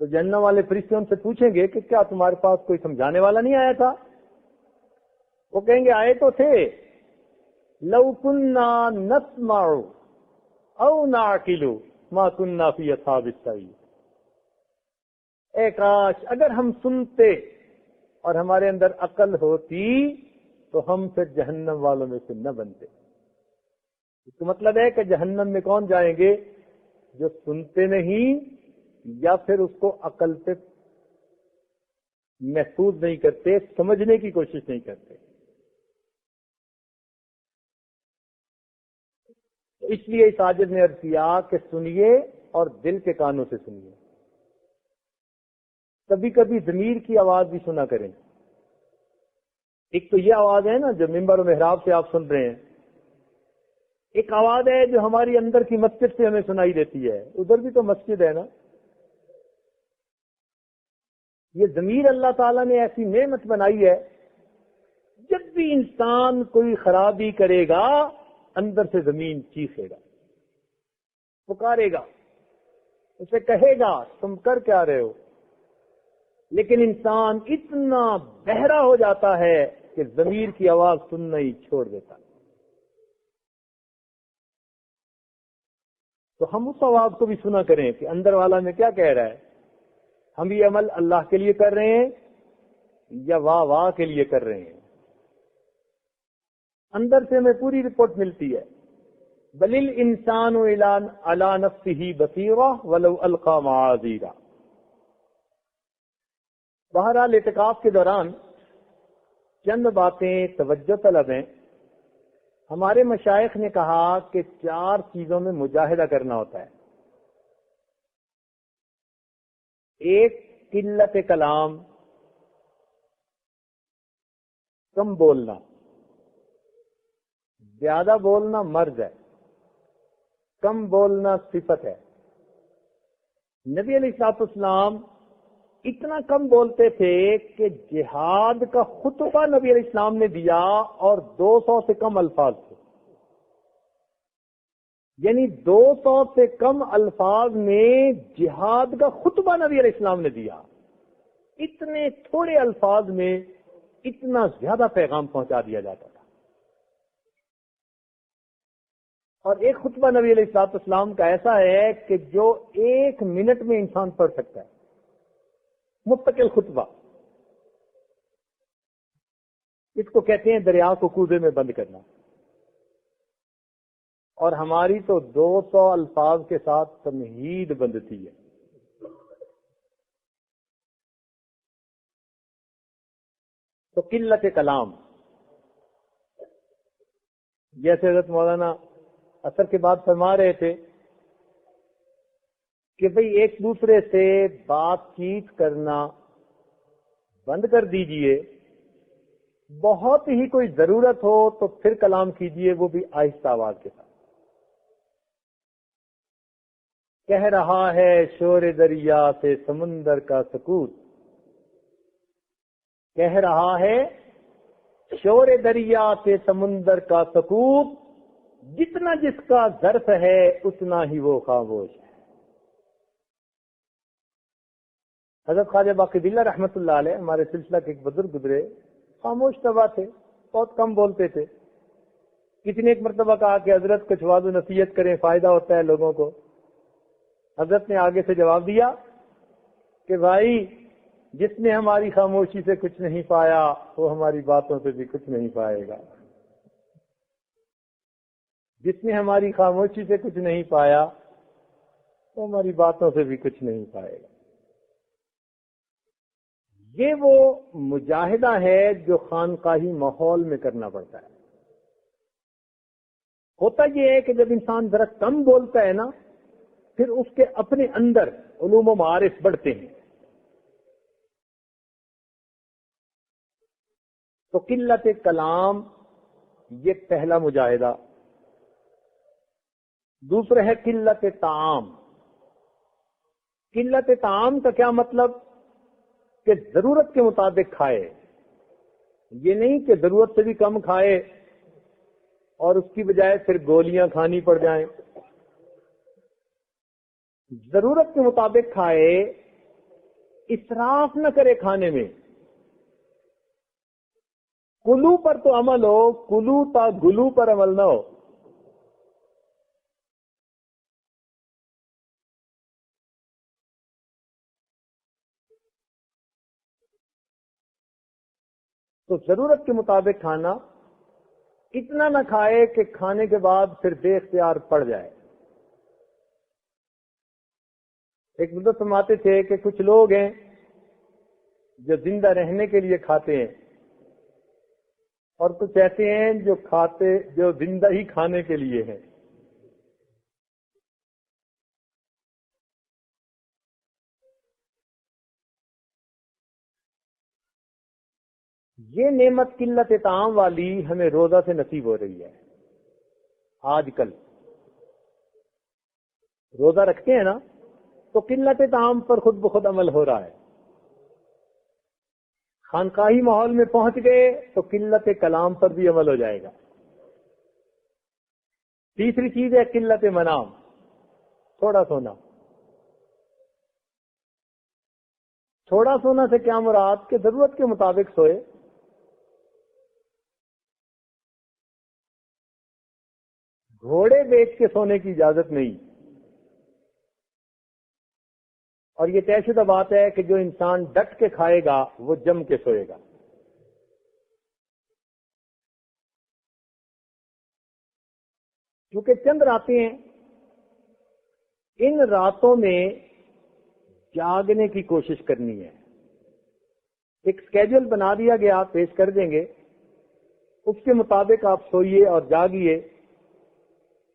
تو جہنم والے فرشتے ان سے پوچھیں گے کہ کیا تمہارے پاس کوئی سمجھانے والا نہیں آیا تھا؟ وہ کہیں گے آئے تو تھے. لو کنا نسمع او نعقل ما کنا فی اصحاب السعیر. اے کاش اگر ہم سنتے اور ہمارے اندر عقل ہوتی تو ہم پھر جہنم والوں میں سے نہ بنتے. اس کا مطلب ہے کہ جہنم میں کون جائیں گے؟ جو سنتے نہیں یا پھر اس کو عقل سے محفوظ نہیں کرتے، سمجھنے کی کوشش نہیں کرتے. اس لیے اس عاجز نے عرض کیا کہ سنیے اور دل کے کانوں سے سنیے. کبھی کبھی ضمیر کی آواز بھی سنا کریں. ایک تو یہ آواز ہے نا جو ممبر و محراب سے آپ سن رہے ہیں، ایک آواز ہے جو ہماری اندر کی مسجد سے ہمیں سنائی دیتی ہے. ادھر بھی تو مسجد ہے نا. یہ ضمیر اللہ تعالیٰ نے ایسی نعمت بنائی ہے، جب بھی انسان کوئی خرابی کرے گا اندر سے زمین چیخے گا، پکارے گا، اسے کہے گا تم کر کیا رہے ہو. لیکن انسان اتنا بہرا ہو جاتا ہے کہ ضمیر کی آواز سننا ہی چھوڑ دیتا. تو ہم اس آواز کو بھی سنا کریں کہ اندر والا میں کیا کہہ رہا ہے. ہم یہ عمل اللہ کے لیے کر رہے ہیں یا واہ واہ کے لیے کر رہے ہیں. اندر سے ہمیں پوری رپورٹ ملتی ہے. بل الانسان علی نفسہ بصیرہ ولو القی معاذیرہ. بہرحال اعتکاف کے دوران چند باتیں توجہ طلب ہیں. ہمارے مشائخ نے کہا کہ 4 چیزوں میں مجاہدہ کرنا ہوتا ہے. ایک قلت کلام، کم بولنا. زیادہ بولنا مرض ہے، کم بولنا صفت ہے. نبی علیہ الصلوۃ والسلام اتنا کم بولتے تھے کہ جہاد کا خطبہ نبی علیہ السلام نے دیا اور 200 سے کم الفاظ تھے. یعنی 200 سے کم الفاظ میں جہاد کا خطبہ نبی علیہ السلام نے دیا. اتنے تھوڑے الفاظ میں اتنا زیادہ پیغام پہنچا دیا جاتا تھا. اور ایک خطبہ نبی علیہ الصلوۃ والسلام کا ایسا ہے کہ جو 1 منٹ میں انسان پڑھ سکتا ہے. مستقل خطبہ. اس کو کہتے ہیں دریا کو کوزے میں بند کرنا. اور ہماری تو 200 الفاظ کے ساتھ تمہید بندتی ہے. تو قلت کلام، جیسے حضرت مولانا اثر کے بعد فرما رہے تھے کہ بھئی ایک دوسرے سے بات چیت کرنا بند کر دیجئے. بہت ہی کوئی ضرورت ہو تو پھر کلام کیجئے، وہ بھی آہستہ آواز کے ساتھ. کہہ رہا ہے شور دریا سے سمندر کا سکوت. کہہ رہا ہے شور دریا سے سمندر کا سکوت. جتنا جس کا ظرف ہے اتنا ہی وہ خاموش ہے. حضرت خواجہ باقی باللہ رحمۃ اللہ علیہ ہمارے سلسلہ کے ایک بزرگ گزرے، خاموش طبع تھے، بہت کم بولتے تھے. کسی نے ایک مرتبہ کہا کہ حضرت کچھ وعظ و نصیحت کریں، فائدہ ہوتا ہے لوگوں کو. حضرت نے آگے سے جواب دیا کہ بھائی جس نے ہماری خاموشی سے کچھ نہیں پایا وہ ہماری باتوں سے بھی کچھ نہیں پائے گا. جس نے ہماری خاموشی سے کچھ نہیں پایا وہ ہماری باتوں سے بھی کچھ نہیں پائے گا. یہ وہ مجاہدہ ہے جو خانقاہی ماحول میں کرنا پڑتا ہے. ہوتا یہ ہے کہ جب انسان ذرا کم بولتا ہے نا، پھر اس کے اپنے اندر علوم و معارف بڑھتے ہیں. تو قلت کلام یہ پہلا مجاہدہ. دوسرا ہے قلت طعام. قلت طعام کا کیا مطلب؟ کہ ضرورت کے مطابق کھائے. یہ نہیں کہ ضرورت سے بھی کم کھائے اور اس کی بجائے پھر گولیاں کھانی پڑ جائیں. ضرورت کے مطابق کھائے، اسراف نہ کرے کھانے میں. کلو پر تو عمل ہو، کلو تا گلو پر عمل نہ ہو. تو ضرورت کے مطابق کھانا، اتنا نہ کھائے کہ کھانے کے بعد پھر بے اختیار پڑ جائے. ایک بزرگ فرماتے تھے کہ کچھ لوگ ہیں جو زندہ رہنے کے لیے کھاتے ہیں اور کچھ ایسے ہیں جو زندہ ہی کھانے کے لیے ہیں. یہ نعمت قلت طعام والی ہمیں روزہ سے نصیب ہو رہی ہے. آج کل روزہ رکھتے ہیں نا تو قلت طعام پر خود بخود عمل ہو رہا ہے. خانقاہی ماحول میں پہنچ گئے تو قلت کلام پر بھی عمل ہو جائے گا. تیسری چیز ہے قلت منام، تھوڑا سونا. تھوڑا سونا سے کیا مراد؟ کہ ضرورت کے مطابق سوئے. گھوڑے بیچ کے سونے کی اجازت نہیں. اور یہ طے شدہ بات ہے کہ جو انسان ڈٹ کے کھائے گا وہ جم کے سوئے گا. کیونکہ چند راتیں ہیں، ان راتوں میں جاگنے کی کوشش کرنی ہے. ایک سکیجول بنا دیا گیا، پیش کر دیں گے. اس کے مطابق آپ سوئیے اور جاگیے،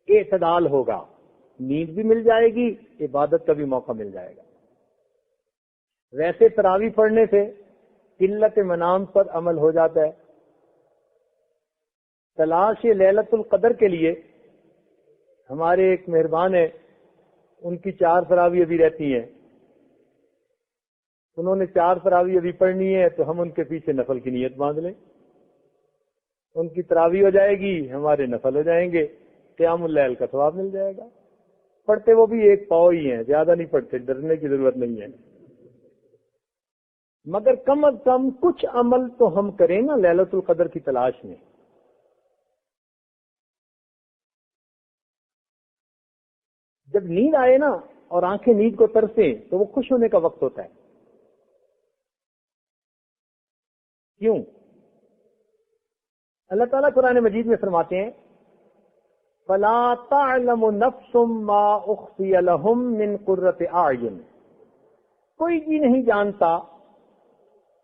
اعتدال ہوگا، نیند بھی مل جائے گی، عبادت کا بھی موقع مل جائے گا۔ ویسے تراویح پڑھنے سے قلت منام پر عمل ہو جاتا ہے۔ تلاش لیلۃ القدر کے لیے ہمارے ایک مہربان ہیں، ان کی 4 تراویح ابھی رہتی ہیں، انہوں نے 4 تراویح ابھی پڑھنی ہے تو ہم ان کے پیچھے نفل کی نیت باندھ لیں، ان کی تراویح ہو جائے گی، ہمارے نفل ہو جائیں گے، قیام اللیل کا ثواب مل جائے گا۔ پڑھتے وہ بھی 1 پاؤ ہی ہیں، زیادہ نہیں پڑھتے، ڈرنے کی ضرورت نہیں ہے، مگر کم از کم کچھ عمل تو ہم کریں نا لیلۃ القدر کی تلاش میں۔ جب نیند آئے نا اور آنکھیں نیند کو ترسیں تو وہ خوش ہونے کا وقت ہوتا ہے۔ کیوں؟ اللہ تعالیٰ قرآن مجید میں فرماتے ہیں فَلَا تَعْلَمُ نَفْسٌ مَّا أُخْفِيَ لَهُم مِّن قُرَّةِ أَعْيُنٍ، کوئی جی نہیں جانتا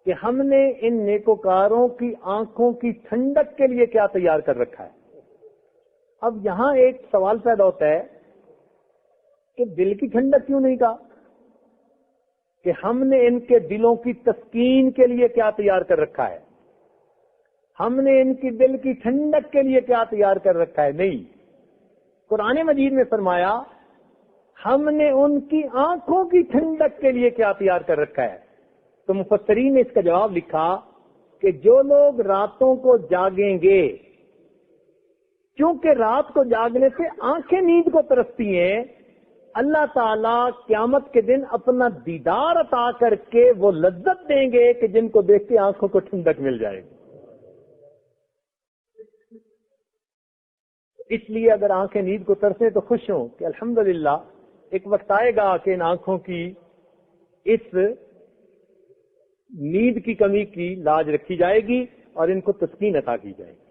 کہ ہم نے ان نیکوکاروں کی آنکھوں کی ٹھنڈک کے لیے کیا تیار کر رکھا ہے۔ اب یہاں ایک سوال پیدا ہوتا ہے کہ دل کی ٹھنڈک کیوں نہیں کہا، کہ ہم نے ان کے دلوں کی تسکین کے لیے کیا تیار کر رکھا ہے، ہم نے ان کی دل کی ٹھنڈک کے لیے کیا تیار کر رکھا ہے؟ نہیں، قرآن مجید میں فرمایا ہم نے ان کی آنکھوں کی ٹھنڈک کے لیے کیا تیار کر رکھا ہے۔ تو مفسرین نے اس کا جواب لکھا کہ جو لوگ راتوں کو جاگیں گے، کیونکہ رات کو جاگنے سے آنکھیں نیند کو ترستی ہیں، اللہ تعالیٰ قیامت کے دن اپنا دیدار عطا کر کے وہ لذت دیں گے کہ جن کو دیکھ کے آنکھوں کو ٹھنڈک مل جائے گی۔ اس لیے اگر آنکھیں نیند کو ترسیں تو خوش ہوں کہ الحمدللہ ایک وقت آئے گا کہ ان آنکھوں کی اس نیند کی کمی کی لاج رکھی جائے گی اور ان کو تسکین عطا کی جائے گی۔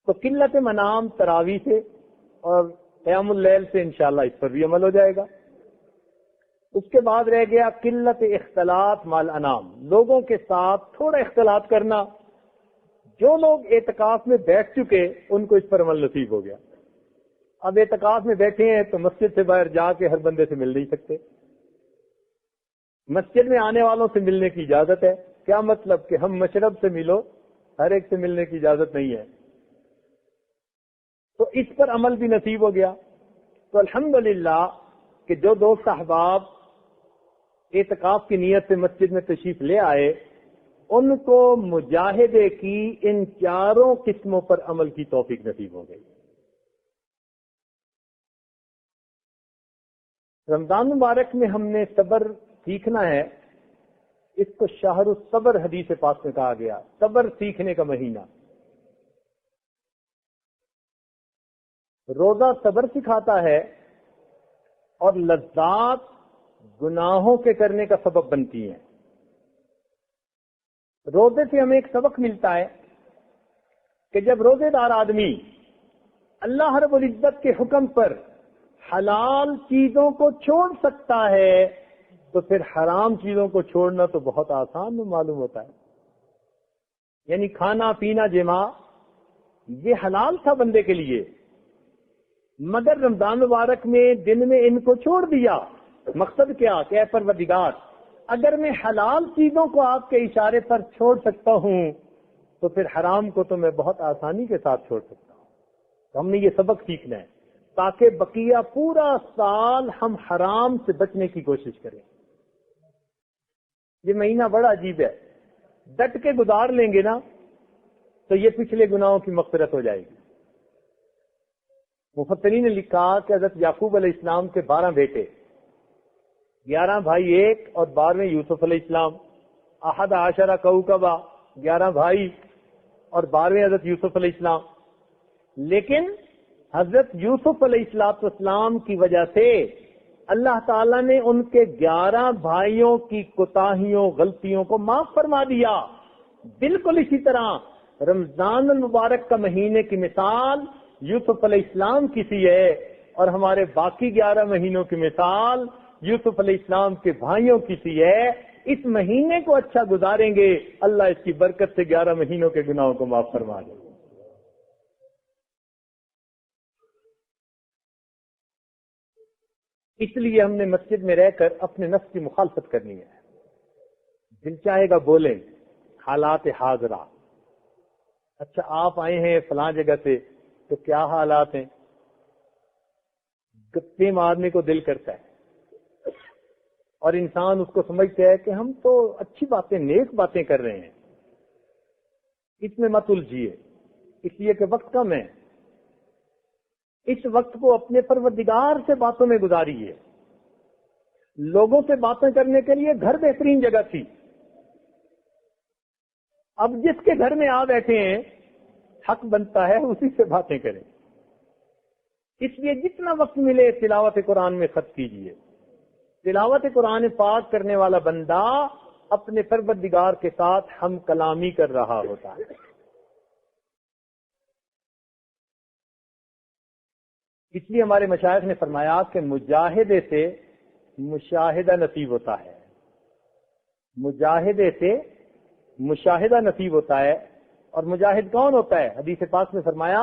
تو قلت منام تراویح سے اور قیام اللیل سے انشاءاللہ اس پر بھی عمل ہو جائے گا۔ اس کے بعد رہ گیا قلت اختلاط مال انام، لوگوں کے ساتھ تھوڑا اختلاط کرنا۔ جو لوگ اعتکاف میں بیٹھ چکے ان کو اس پر عمل نصیب ہو گیا۔ اب اعتکاف میں بیٹھے ہیں تو مسجد سے باہر جا کے ہر بندے سے مل نہیں سکتے، مسجد میں آنے والوں سے ملنے کی اجازت ہے۔ کیا مطلب کہ ہم مشرب سے ملو، ہر ایک سے ملنے کی اجازت نہیں ہے، تو اس پر عمل بھی نصیب ہو گیا۔ تو الحمدللہ کہ جو دوست احباب اعتکاف کی نیت سے مسجد میں تشریف لے آئے ان کو مجاہدے کی ان 4 قسموں پر عمل کی توفیق نصیب ہو گئی۔ رمضان مبارک میں ہم نے صبر سیکھنا ہے، اس کو شہر الصبر حدیث پاک میں کہا گیا، صبر سیکھنے کا مہینہ۔ روزہ صبر سکھاتا ہے اور لذات گناہوں کے کرنے کا سبب بنتی ہیں۔ روزے سے ہمیں ایک سبق ملتا ہے کہ جب روزے دار آدمی اللہ رب العزت کے حکم پر حلال چیزوں کو چھوڑ سکتا ہے تو پھر حرام چیزوں کو چھوڑنا تو بہت آسان معلوم ہوتا ہے۔ یعنی کھانا پینا جماع یہ حلال تھا بندے کے لیے، مگر رمضان مبارک میں دن میں ان کو چھوڑ دیا۔ مقصد کیا کہ اے پروردگار اگر میں حلال چیزوں کو آپ کے اشارے پر چھوڑ سکتا ہوں تو پھر حرام کو تو میں بہت آسانی کے ساتھ چھوڑ سکتا ہوں۔ تو ہم نے یہ سبق سیکھنا ہے تاکہ بقیہ پورا سال ہم حرام سے بچنے کی کوشش کریں۔ یہ مہینہ بڑا عجیب ہے، ڈٹ کے گزار لیں گے نا تو یہ پچھلے گناہوں کی مغفرت ہو جائے گی۔ مفسرین نے لکھا کہ حضرت یعقوب علیہ السلام کے 12 بیٹے، 11 بھائی ایک اور 12ویں یوسف علیہ السلام، 11 کوكبا، 11 بھائی اور 12ویں حضرت یوسف علیہ السلام۔ لیکن حضرت یوسف علیہ السلام کی وجہ سے اللہ تعالیٰ نے ان کے 11 بھائیوں کی کوتاہیوں غلطیوں کو معاف فرما دیا۔ بالکل اسی طرح رمضان المبارک کا مہینے کی مثال یوسف علیہ السلام کی سی ہے اور ہمارے باقی 11 مہینوں کی مثال یوسف علیہ السلام کے بھائیوں کی سی ہے اس مہینے کو اچھا گزاریں گے، اللہ اس کی برکت سے 11 مہینوں کے گناہوں کو معاف فرما دے. اس لیے ہم نے مسجد میں رہ کر اپنے نفس کی مخالفت کرنی ہے. دل چاہے گا بولیں، حالات حاضرہ. اچھا آپ آئے ہیں فلاں جگہ سے، تو کیا حالات ہیں؟ گپے مارنے کو دل کرتا ہے، اور انسان اس کو سمجھتا ہے کہ ہم تو اچھی باتیں، نیک باتیں کر رہے ہیں. اس میں مت الجھیے، اس لیے کہ وقت کم ہے. اس وقت کو اپنے پروردگار سے باتوں میں گزاریے. لوگوں سے باتیں کرنے کے لیے گھر بہترین جگہ تھی. اب جس کے گھر میں آ بیٹھے ہیں، حق بنتا ہے اسی سے باتیں کریں. اس لیے جتنا وقت ملے تلاوت قرآن میں خرچ کیجیے. تلاوت قرآن پاک کرنے والا بندہ اپنے پروردگار کے ساتھ ہم کلامی کر رہا ہوتا ہے. اس لیے ہمارے مشائخ نے فرمایا کہ مجاہدے سے مشاہدہ نصیب ہوتا ہے. مجاہدے سے مشاہدہ نصیب ہوتا ہے. اور مجاہد کون ہوتا ہے؟ حدیث پاک میں فرمایا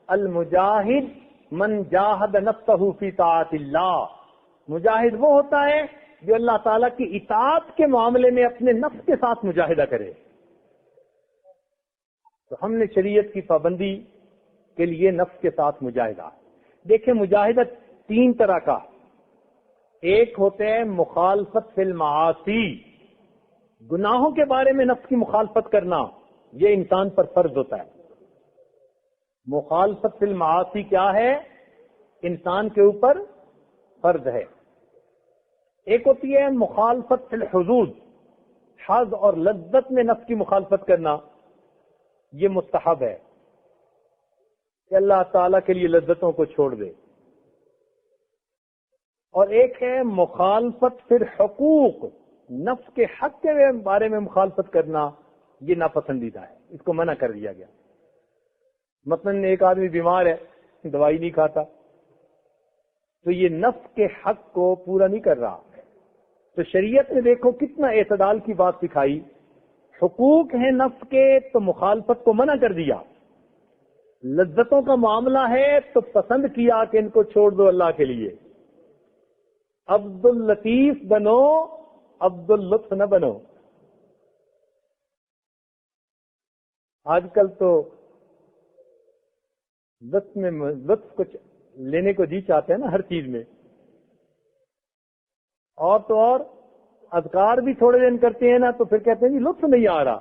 المجاہد من جاہد نفسہ فی طاعت اللہ. مجاہد وہ ہوتا ہے جو اللہ تعالیٰ کی اطاعت کے معاملے میں اپنے نفس کے ساتھ مجاہدہ کرے. تو ہم نے شریعت کی پابندی کے لیے نفس کے ساتھ مجاہدہ. دیکھیں مجاہدہ 3 طرح کا. ایک ہوتے ہیں مخالفت فی المعاصی، گناہوں کے بارے میں نفس کی مخالفت کرنا، یہ انسان پر فرض ہوتا ہے. مخالفت فی المعاصی کیا ہے؟ انسان کے اوپر فرض ہے. ایک ہوتی ہے مخالفت فی الحدود، حظ اور لذت میں نفس کی مخالفت کرنا، یہ مستحب ہے کہ اللہ تعالیٰ کے لیے لذتوں کو چھوڑ دے. اور ایک ہے مخالفت فی الحقوق، نفس کے حق کے بارے میں مخالفت کرنا، یہ ناپسندیدہ ہے، اس کو منع کر دیا گیا. مثلا ایک آدمی بیمار ہے، دوائی نہیں کھاتا، تو یہ نفس کے حق کو پورا نہیں کر رہا. تو شریعت نے دیکھو کتنا اعتدال کی بات سکھائی. حقوق ہیں نفس کے تو مخالفت کو منع کر دیا. لذتوں کا معاملہ ہے تو پسند کیا کہ ان کو چھوڑ دو اللہ کے لیے. عبد اللطیف بنو، عبد اللطف نہ بنو. آج کل تو لطف کچھ لینے کو جی چاہتے ہیں نا ہر چیز میں. اور تو اور اذکار بھی تھوڑے دن کرتے ہیں نا تو پھر کہتے ہیں جی لطف نہیں آ رہا.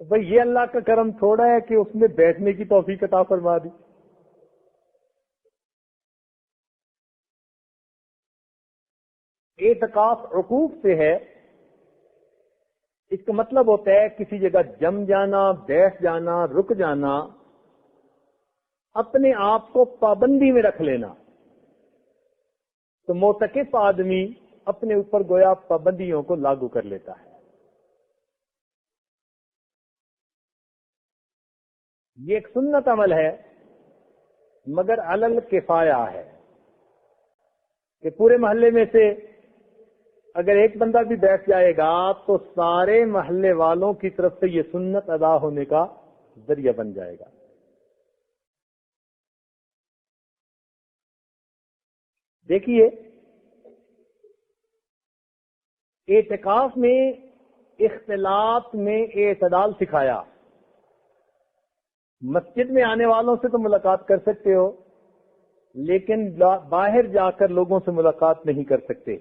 بھئی یہ اللہ کا کرم تھوڑا ہے کہ اس میں بیٹھنے کی توفیق عطا فرما دی. اعتکاف عقوق سے ہے. اس کا مطلب ہوتا ہے کسی جگہ جم جانا، بیٹھ جانا، رک جانا، اپنے آپ کو پابندی میں رکھ لینا. تو معتکف آدمی اپنے اوپر گویا پابندیوں کو لاگو کر لیتا ہے. یہ ایک سنت عمل ہے مگر علل کفایہ ہے کہ پورے محلے میں سے اگر ایک بندہ بھی بیٹھ جائے گا تو سارے محلے والوں کی طرف سے یہ سنت ادا ہونے کا ذریعہ بن جائے گا. دیکھیے اعتکاف میں اختلاط میں اعتدال سکھایا. مسجد میں آنے والوں سے تو ملاقات کر سکتے ہو لیکن باہر جا کر لوگوں سے ملاقات نہیں کر سکتے.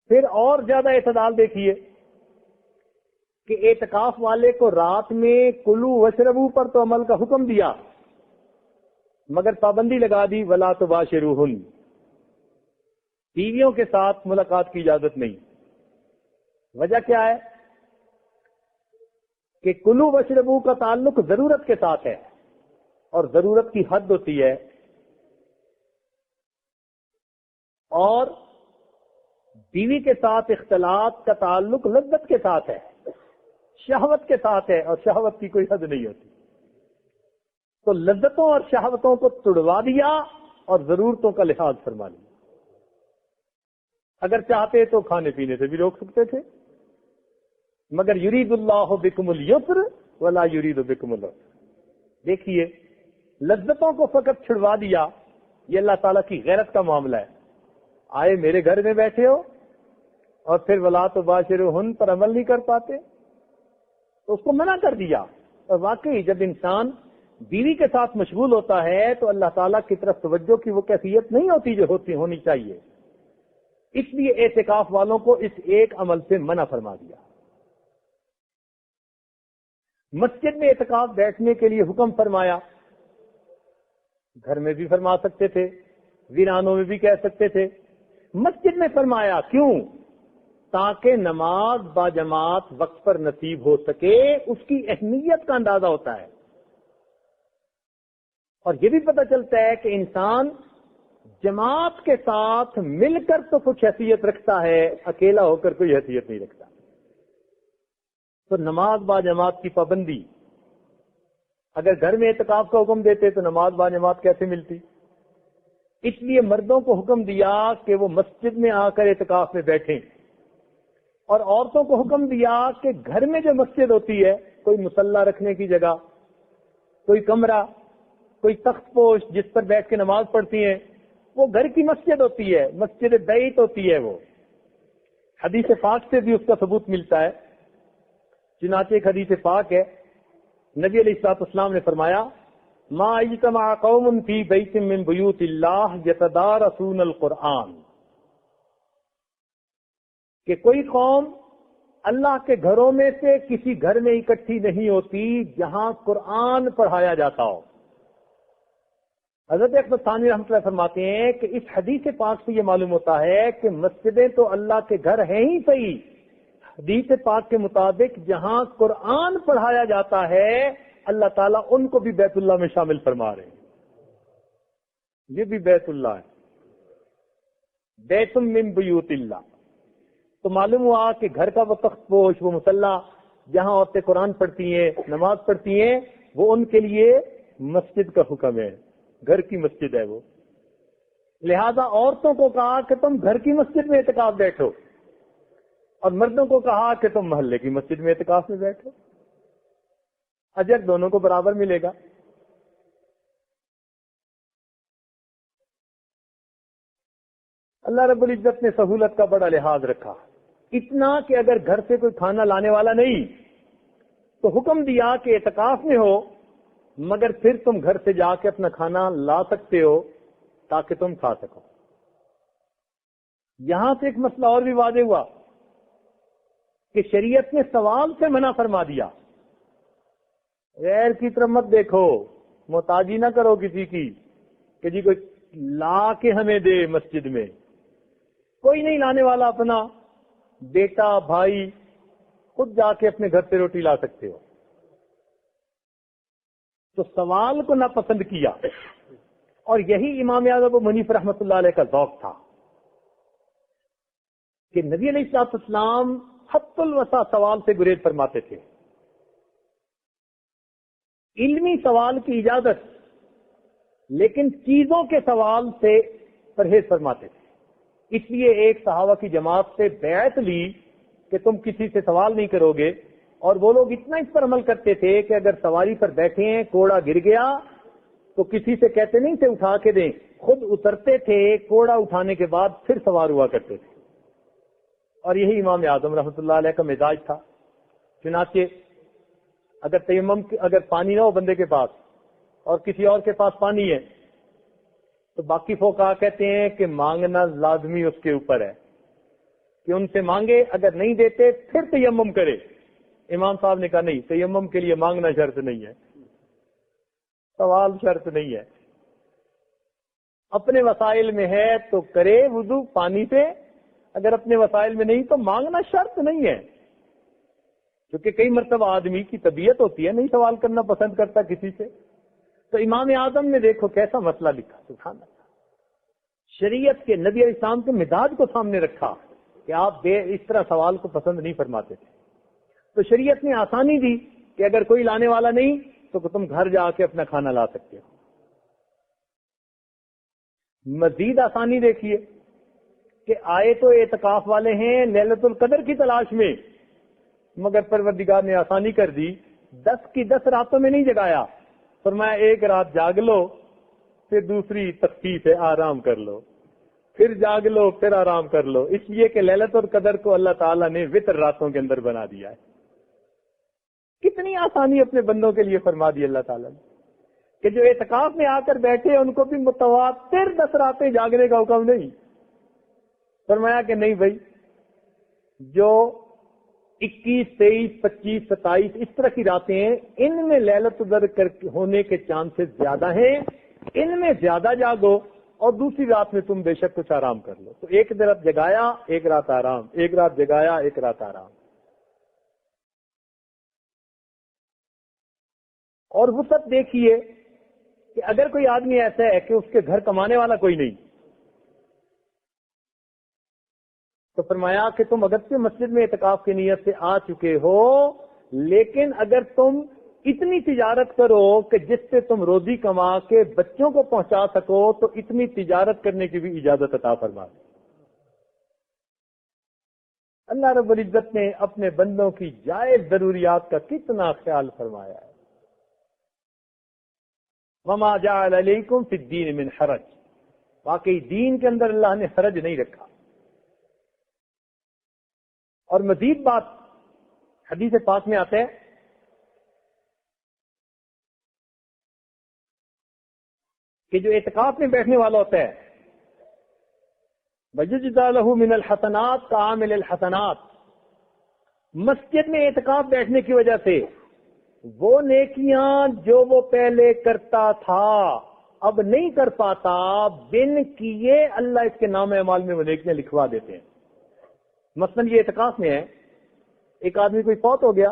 پھر اور زیادہ اعتدال دیکھیے کہ اعتکاف والے کو رات میں کلو وشربو پر تو عمل کا حکم دیا مگر پابندی لگا دی ولا تباشروہن، بیویوں کے ساتھ ملاقات کی اجازت نہیں. وجہ کیا ہے کہ کلو وشربو کا تعلق ضرورت کے ساتھ ہے اور ضرورت کی حد ہوتی ہے، اور بیوی کے ساتھ اختلاط کا تعلق لذت کے ساتھ ہے، شہوت کے ساتھ ہے، اور شہوت کی کوئی حد نہیں ہوتی. تو لذتوں اور شہوتوں کو تڑوا دیا اور ضرورتوں کا لحاظ فرما لیا. اگر چاہتے تو کھانے پینے سے بھی روک سکتے تھے، مگر یرید اللہ بکم الیسر ولا یرید بکم العسر. دیکھیے لذتوں کو فقط چھڑوا دیا، یہ اللہ تعالیٰ کی غیرت کا معاملہ ہے. آئے میرے گھر میں بیٹھے ہو اور پھر ولا تباشرہن پر عمل نہیں کر پاتے، تو اس کو منع کر دیا. اور واقعی جب انسان بیوی کے ساتھ مشغول ہوتا ہے تو اللہ تعالیٰ کی طرف توجہ کی وہ کیفیت نہیں ہوتی جو ہونی چاہیے. اس لیے اعتکاف والوں کو اس ایک عمل سے منع فرما دیا. مسجد میں اعتکاف بیٹھنے کے لیے حکم فرمایا، گھر میں بھی فرما سکتے تھے، ویرانوں میں بھی کہہ سکتے تھے. مسجد میں فرمایا کیوں؟ تاکہ نماز باجماعت وقت پر نصیب ہو سکے. اس کی اہمیت کا اندازہ ہوتا ہے، اور یہ بھی پتہ چلتا ہے کہ انسان جماعت کے ساتھ مل کر تو کچھ حیثیت رکھتا ہے، اکیلا ہو کر کوئی حیثیت نہیں رکھتا. تو نماز باجماعت کی پابندی، اگر گھر میں اعتکاف کا حکم دیتے تو نماز باجماعت کیسے ملتی؟ اس لیے مردوں کو حکم دیا کہ وہ مسجد میں آ کر اعتکاف میں بیٹھیں، اور عورتوں کو حکم دیا کہ گھر میں جو مسجد ہوتی ہے، کوئی مصلی رکھنے کی جگہ، کوئی کمرہ، کوئی تخت پوش جس پر بیٹھ کے نماز پڑھتی ہیں، وہ گھر کی مسجد ہوتی ہے، مسجد بیت ہوتی ہے. وہ حدیث پاک سے بھی اس کا ثبوت ملتا ہے. چنانچہ ایک حدیث پاک ہے، نبی علیہ الصلوۃ والسلام نے فرمایا ما اجتمع قوم فی بیت من بیوت اللہ یتدارسون القرآن، کہ کوئی قوم اللہ کے گھروں میں سے کسی گھر میں اکٹھی نہیں ہوتی جہاں قرآن پڑھایا جاتا ہو. حضرت احمد ثانوی رحمۃ اللہ فرماتے ہیں کہ اس حدیث پاک سے یہ معلوم ہوتا ہے کہ مسجدیں تو اللہ کے گھر ہیں ہی صحیح، حدیث پاک کے مطابق جہاں قرآن پڑھایا جاتا ہے اللہ تعالیٰ ان کو بھی بیت اللہ میں شامل فرما رہے ہیں. یہ بھی بیت اللہ ہے، بیت من بیوت اللہ. تو معلوم ہوا کہ گھر کا وہ تخت پوش، وہ مصلی جہاں عورتیں قرآن پڑھتی ہیں، نماز پڑھتی ہیں، وہ ان کے لیے مسجد کا حکم ہے، گھر کی مسجد ہے وہ. لہذا عورتوں کو کہا کہ تم گھر کی مسجد میں اعتکاف بیٹھو، اور مردوں کو کہا کہ تم محلے کی مسجد میں اعتکاف میں بیٹھو. اجر دونوں کو برابر ملے گا. اللہ رب العزت نے سہولت کا بڑا لحاظ رکھا، اتنا کہ اگر گھر سے کوئی کھانا لانے والا نہیں تو حکم دیا کہ اعتکاف میں ہو مگر پھر تم گھر سے جا کے اپنا کھانا لا سکتے ہو تاکہ تم کھا سکو. یہاں سے ایک مسئلہ اور بھی واضح ہوا کہ شریعت نے سوال سے منع فرما دیا. غیر کی طرف مت دیکھو، محتاجی نہ کرو کسی کی کہ جی کوئی لا کے ہمیں دے. مسجد میں کوئی نہیں لانے والا، اپنا بیٹا بھائی خود جا کے اپنے گھر سے روٹی لا سکتے ہو. تو سوال کو ناپسند کیا، اور یہی امام اعظم ابو حنیفہ رحمۃ اللہ علیہ کا ذوق تھا کہ نبی علیہ الصلوۃ والسلام حد الوسع سوال سے گریز فرماتے تھے. علمی سوال کی اجازت، لیکن چیزوں کے سوال سے پرہیز فرماتے تھے. اس لیے ایک صحابہ کی جماعت سے بیعت لی کہ تم کسی سے سوال نہیں کرو گے، اور وہ لوگ اتنا اس پر عمل کرتے تھے کہ اگر سواری پر بیٹھے ہیں کوڑا گر گیا تو کسی سے کہتے نہیں تھے اٹھا کے دیں، خود اترتے تھے، کوڑا اٹھانے کے بعد پھر سوار ہوا کرتے تھے. اور یہی امام اعظم رحمۃ اللہ علیہ کا مزاج تھا. چنانچہ اگر پانی نہ ہو بندے کے پاس اور کسی اور کے پاس پانی ہے تو باقی فقہا کہتے ہیں کہ مانگنا لازمی اس کے اوپر ہے کہ ان سے مانگے، اگر نہیں دیتے پھر تیمم کرے. امام صاحب نے کہا نہیں، تیمم کے لیے مانگنا شرط نہیں ہے، سوال شرط نہیں ہے. اپنے وسائل میں ہے تو کرے وضو پانی سے، اگر اپنے وسائل میں نہیں تو مانگنا شرط نہیں ہے. کیونکہ کئی مرتبہ آدمی کی طبیعت ہوتی ہے نہیں سوال کرنا پسند کرتا کسی سے. تو امام اعظم نے دیکھو کیسا مسئلہ لکھا، سبحان اللہ. شریعت کے نبی علیہ السلام کے مزاج کو سامنے رکھا کہ آپ اس طرح سوال کو پسند نہیں فرماتے تھے. تو شریعت نے آسانی دی کہ اگر کوئی لانے والا نہیں تو تم گھر جا کے اپنا کھانا لا سکتے ہو. مزید آسانی دیکھیے، کہ آئے تو اعتکاف والے ہیں لیلۃ القدر کی تلاش میں، مگر پروردگار نے آسانی کر دی، 10 کی 10 راتوں میں نہیں جگایا، فرمایا ایک رات جاگ لو، پھر دوسری تخفیف ہے آرام کر لو، پھر جاگ لو، پھر آرام کر لو، اس لیے کہ لیلۃ القدر کو اللہ تعالیٰ نے وتر راتوں کے اندر بنا دیا ہے۔ کتنی آسانی اپنے بندوں کے لیے فرما دی اللہ تعالیٰ نے کہ جو اعتکاف میں آ کر بیٹھے ان کو بھی متواتر 10 راتیں جاگنے کا حکم نہیں، فرمایا کہ نہیں بھائی، جو 21، 23، 25، 27 اس طرح کی راتیں ہیں، ان میں لیلۃ القدر ہونے کے چانسز زیادہ ہیں، ان میں زیادہ جاگو، اور دوسری رات میں تم بے شک کچھ آرام کر لو۔ تو ایک رات جگایا، ایک رات آرام، ایک رات جگایا، ایک رات آرام۔ اور وسعت دیکھیے کہ اگر کوئی آدمی ایسا ہے کہ اس کے گھر کمانے والا کوئی نہیں، تو فرمایا کہ تم اگرچہ مسجد میں اعتکاف کی نیت سے آ چکے ہو، لیکن اگر تم اتنی تجارت کرو کہ جس سے تم روزی کما کے بچوں کو پہنچا سکو، تو اتنی تجارت کرنے کی بھی اجازت عطا فرما دی۔ اللہ رب العزت نے اپنے بندوں کی جائز ضروریات کا کتنا خیال فرمایا ہے۔ وما جعل علیکم فی الدین من حرج، واقعی دین کے اندر اللہ نے حرج نہیں رکھا۔ اور مزید بات حدیث پاک میں آتا ہے کہ جو اعتکاف میں بیٹھنے والا ہوتا ہے، وَيُجْزَى لَهُ مِنَ الْحَسَنَاتِ كَعَامِلِ الْحَسَنَاتِ، مسجد میں اعتکاف بیٹھنے کی وجہ سے وہ نیکیاں جو وہ پہلے کرتا تھا اب نہیں کر پاتا، بن کیے اللہ اس کے نام اعمال میں وہ نیکیاں لکھوا دیتے ہیں۔ مثلا یہ اعتکاف میں ہے، ایک آدمی کوئی فوت ہو گیا،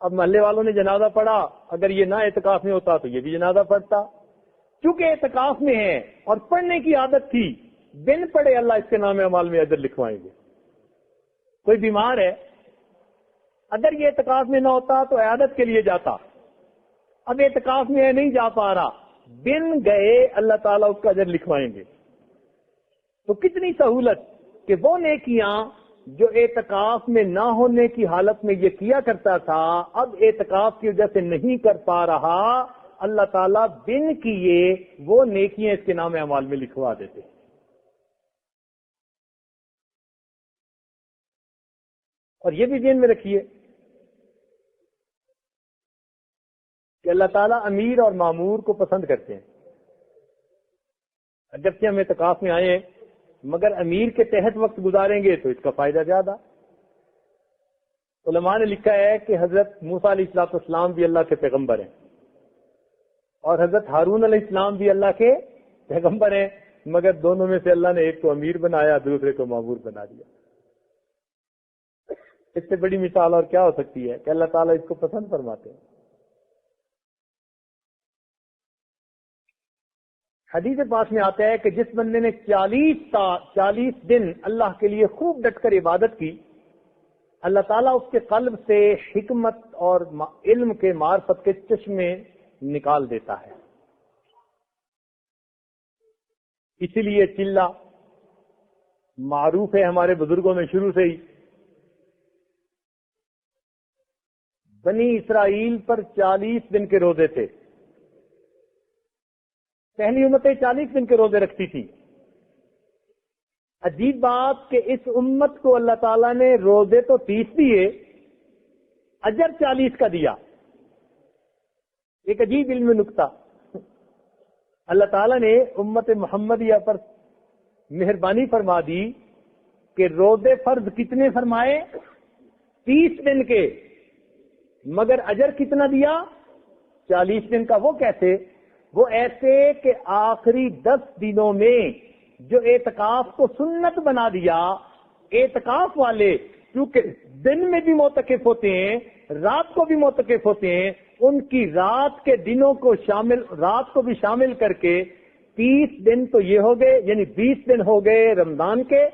اب محلے والوں نے جنازہ پڑھا، اگر یہ نہ اعتکاف میں ہوتا تو یہ بھی جنازہ پڑھتا، چونکہ اعتکاف میں ہے اور پڑھنے کی عادت تھی، بن پڑھے اللہ اس کے نام اعمال میں اجر لکھوائیں گے۔ کوئی بیمار ہے، اگر یہ اعتکاف میں نہ ہوتا تو عیادت کے لیے جاتا، اب اعتکاف میں ہے نہیں جا پا رہا، بن گئے اللہ تعالیٰ اس کا اجر لکھوائیں گے۔ تو کتنی سہولت کہ وہ نیکیاں جو اعتکاف میں نہ ہونے کی حالت میں یہ کیا کرتا تھا، اب اعتکاف کی وجہ سے نہیں کر پا رہا، اللہ تعالیٰ بن کیے وہ نیکیاں اس کے نام اعمال میں لکھوا دیتے۔ اور یہ بھی ذہن میں رکھیے کہ اللہ تعالیٰ امیر اور مامور کو پسند کرتے ہیں۔ اگرچہ ہم اعتکاف میں آئے ہیں، مگر امیر کے تحت وقت گزاریں گے تو اس کا فائدہ زیادہ۔ علماء نے لکھا ہے کہ حضرت موسیٰ علیہ السلام بھی اللہ کے پیغمبر ہیں، اور حضرت ہارون علیہ السلام بھی اللہ کے پیغمبر ہیں، مگر دونوں میں سے اللہ نے ایک کو امیر بنایا، دوسرے کو مامور بنا دیا۔ اس سے بڑی مثال اور کیا ہو سکتی ہے کہ اللہ تعالیٰ اس کو پسند فرماتے ہیں۔ حدیث پاک میں آتا ہے کہ جس بندے نے 40 دن اللہ کے لیے خوب ڈٹ کر عبادت کی، اللہ تعالیٰ اس کے قلب سے حکمت اور علم کے معرفت کے چشمے نکال دیتا ہے۔ اسی لیے چلہ معروف ہے ہمارے بزرگوں میں شروع سے ہی، بنی اسرائیل پر 40 دن کے روزے تھے، پہلی امتیں 40 دن کے روزے رکھتی تھی۔ عجیب بات کہ اس امت کو اللہ تعالیٰ نے روزے تو 30 دیے، اجر 40 کا دیا۔ ایک عجیب علم نکتہ، اللہ تعالیٰ نے امت محمدیہ پر مہربانی فرما دی کہ روزے فرض کتنے فرمائے؟ 30 دن کے، مگر اجر کتنا دیا؟ 40 دن کا۔ وہ کیسے؟ وہ ایسے کہ آخری 10 دنوں میں جو اعتکاف کو سنت بنا دیا، اعتکاف والے کیونکہ دن میں بھی معتکف ہوتے ہیں، رات کو بھی معتکف ہوتے ہیں، ان کی رات کے دنوں کو رات کو بھی شامل کر کے 30 دن تو یہ ہو گئے، یعنی 20 دن ہو گئے رمضان کے،